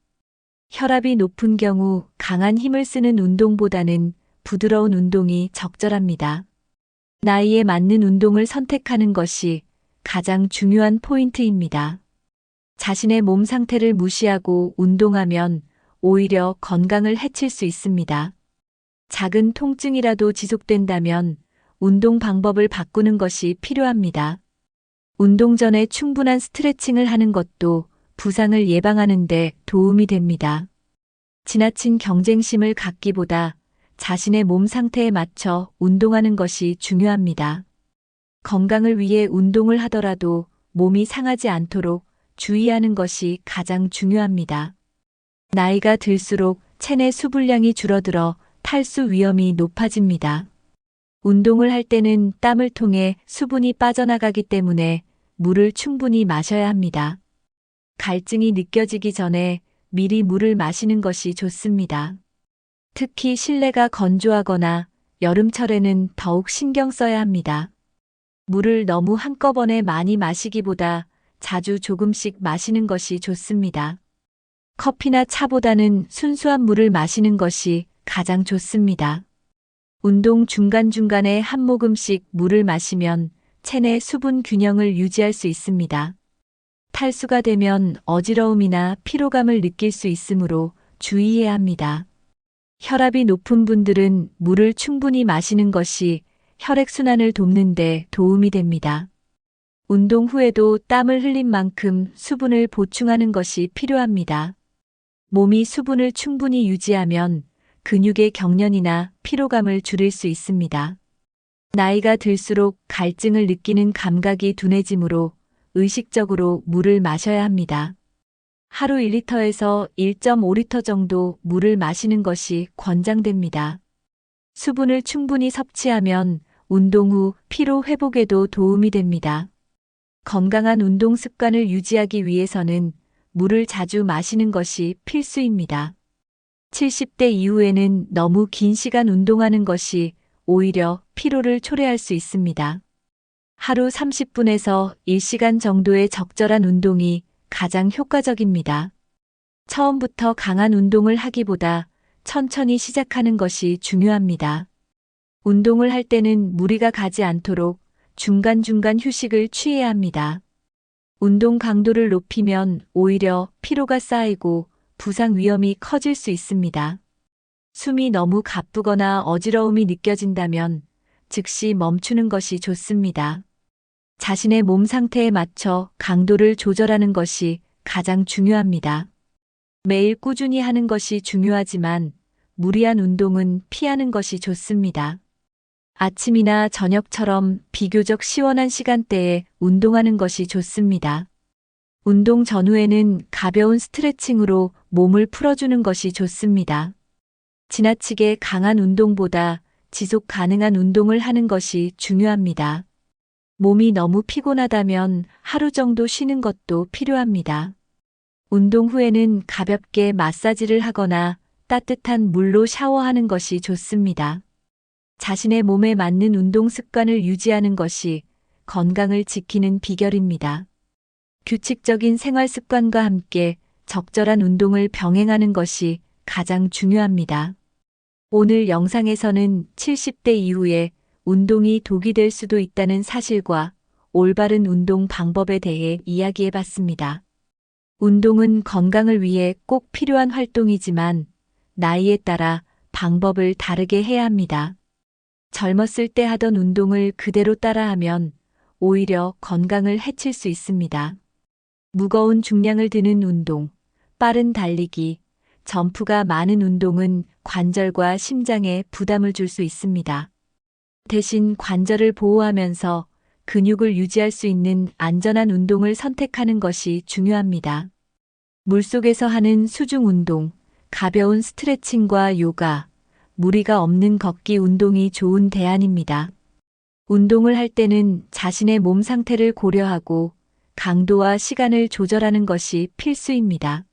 혈압이 높은 경우 강한 힘을 쓰는 운동보다는 부드러운 운동이 적절합니다. 나이에 맞는 운동을 선택하는 것이 가장 중요한 포인트입니다. 자신의 몸 상태를 무시하고 운동하면 오히려 건강을 해칠 수 있습니다. 작은 통증이라도 지속된다면 운동 방법을 바꾸는 것이 필요합니다. 운동 전에 충분한 스트레칭을 하는 것도 부상을 예방하는 데 도움이 됩니다. 지나친 경쟁심을 갖기보다 자신의 몸 상태에 맞춰 운동하는 것이 중요합니다. 건강을 위해 운동을 하더라도 몸이 상하지 않도록 주의하는 것이 가장 중요합니다. 나이가 들수록 체내 수분량이 줄어들어 탈수 위험이 높아집니다. 운동을 할 때는 땀을 통해 수분이 빠져나가기 때문에 물을 충분히 마셔야 합니다. 갈증이 느껴지기 전에 미리 물을 마시는 것이 좋습니다. 특히 실내가 건조하거나 여름철에는 더욱 신경 써야 합니다. 물을 너무 한꺼번에 많이 마시기보다 자주 조금씩 마시는 것이 좋습니다. 커피나 차보다는 순수한 물을 마시는 것이 가장 좋습니다. 운동 중간중간에 한 모금씩 물을 마시면 체내 수분 균형을 유지할 수 있습니다. 탈수가 되면 어지러움이나 피로감을 느낄 수 있으므로 주의해야 합니다. 혈압이 높은 분들은 물을 충분히 마시는 것이 혈액순환을 돕는 데 도움이 됩니다. 운동 후에도 땀을 흘린 만큼 수분을 보충하는 것이 필요합니다. 몸이 수분을 충분히 유지하면 근육의 경련이나 피로감을 줄일 수 있습니다. 나이가 들수록 갈증을 느끼는 감각이 둔해지므로 의식적으로 물을 마셔야 합니다. 하루 1리터에서 1.5리터 정도 물을 마시는 것이 권장됩니다. 수분을 충분히 섭취하면 운동 후 피로 회복에도 도움이 됩니다. 건강한 운동 습관을 유지하기 위해서는 물을 자주 마시는 것이 필수입니다. 70대 이후에는 너무 긴 시간 운동하는 것이 오히려 피로를 초래할 수 있습니다. 하루 30분에서 1시간 정도의 적절한 운동이 가장 효과적입니다. 처음부터 강한 운동을 하기보다 천천히 시작하는 것이 중요합니다. 운동을 할 때는 무리가 가지 않도록 중간중간 휴식을 취해야 합니다. 운동 강도를 높이면 오히려 피로가 쌓이고 부상 위험이 커질 수 있습니다. 숨이 너무 가쁘거나 어지러움이 느껴진다면 즉시 멈추는 것이 좋습니다. 자신의 몸 상태에 맞춰 강도를 조절하는 것이 가장 중요합니다. 매일 꾸준히 하는 것이 중요하지만 무리한 운동은 피하는 것이 좋습니다. 아침이나 저녁처럼 비교적 시원한 시간대에 운동하는 것이 좋습니다. 운동 전후에는 가벼운 스트레칭으로 몸을 풀어주는 것이 좋습니다. 지나치게 강한 운동보다 지속 가능한 운동을 하는 것이 중요합니다. 몸이 너무 피곤하다면 하루 정도 쉬는 것도 필요합니다. 운동 후에는 가볍게 마사지를 하거나 따뜻한 물로 샤워하는 것이 좋습니다. 자신의 몸에 맞는 운동 습관을 유지하는 것이 건강을 지키는 비결입니다. 규칙적인 생활 습관과 함께 적절한 운동을 병행하는 것이 가장 중요합니다. 오늘 영상에서는 70대 이후에 운동이 독이 될 수도 있다는 사실과 올바른 운동 방법에 대해 이야기해 봤습니다. 운동은 건강을 위해 꼭 필요한 활동이지만 나이에 따라 방법을 다르게 해야 합니다. 젊었을 때 하던 운동을 그대로 따라하면 오히려 건강을 해칠 수 있습니다. 무거운 중량을 드는 운동, 빠른 달리기, 점프가 많은 운동은 관절과 심장에 부담을 줄 수 있습니다. 대신 관절을 보호하면서 근육을 유지할 수 있는 안전한 운동을 선택하는 것이 중요합니다. 물속에서 하는 수중 운동, 가벼운 스트레칭과 요가, 무리가 없는 걷기 운동이 좋은 대안입니다. 운동을 할 때는 자신의 몸 상태를 고려하고 강도와 시간을 조절하는 것이 필수입니다.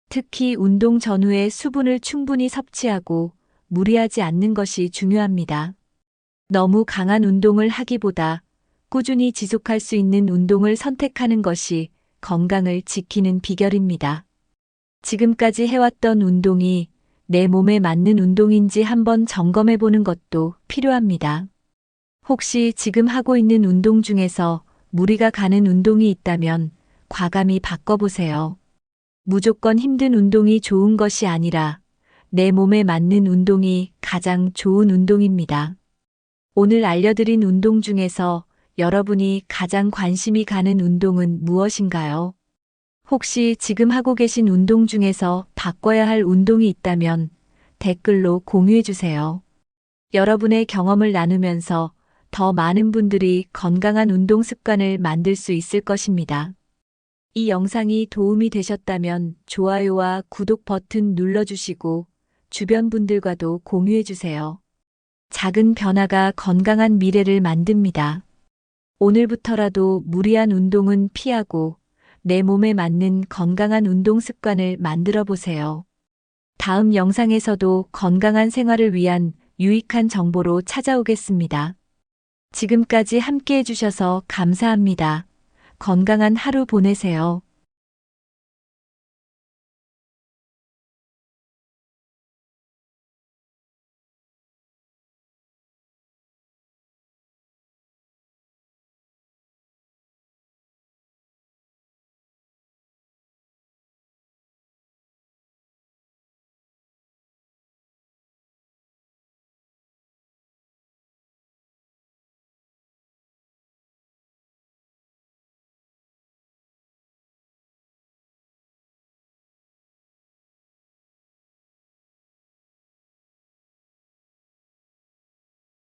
특히 운동 전후에 수분을 충분히 섭취하고 무리하지 않는 것이 중요합니다. 너무 강한 운동을 하기보다 꾸준히 지속할 수 있는 운동을 선택하는 것이 건강을 지키는 비결입니다. 지금까지 해왔던 운동이 내 몸에 맞는 운동인지 한번 점검해 보는 것도 필요합니다. 혹시 지금 하고 있는 운동 중에서 무리가 가는 운동이 있다면 과감히 바꿔보세요. 무조건 힘든 운동이 좋은 것이 아니라 내 몸에 맞는 운동이 가장 좋은 운동입니다. 오늘 알려드린 운동 중에서 여러분이 가장 관심이 가는 운동은 무엇인가요? 혹시 지금 하고 계신 운동 중에서 바꿔야 할 운동이 있다면 댓글로 공유해 주세요. 여러분의 경험을 나누면서 더 많은 분들이 건강한 운동 습관을 만들 수 있을 것입니다. 이 영상이 도움이 되셨다면 좋아요와 구독 버튼 눌러주시고 주변 분들과도 공유해 주세요. 작은 변화가 건강한 미래를 만듭니다. 오늘부터라도 무리한 운동은 피하고 내 몸에 맞는 건강한 운동 습관을 만들어 보세요. 다음 영상에서도 건강한 생활을 위한 유익한 정보로 찾아오겠습니다. 지금까지 함께 해주셔서 감사합니다. 건강한 하루 보내세요.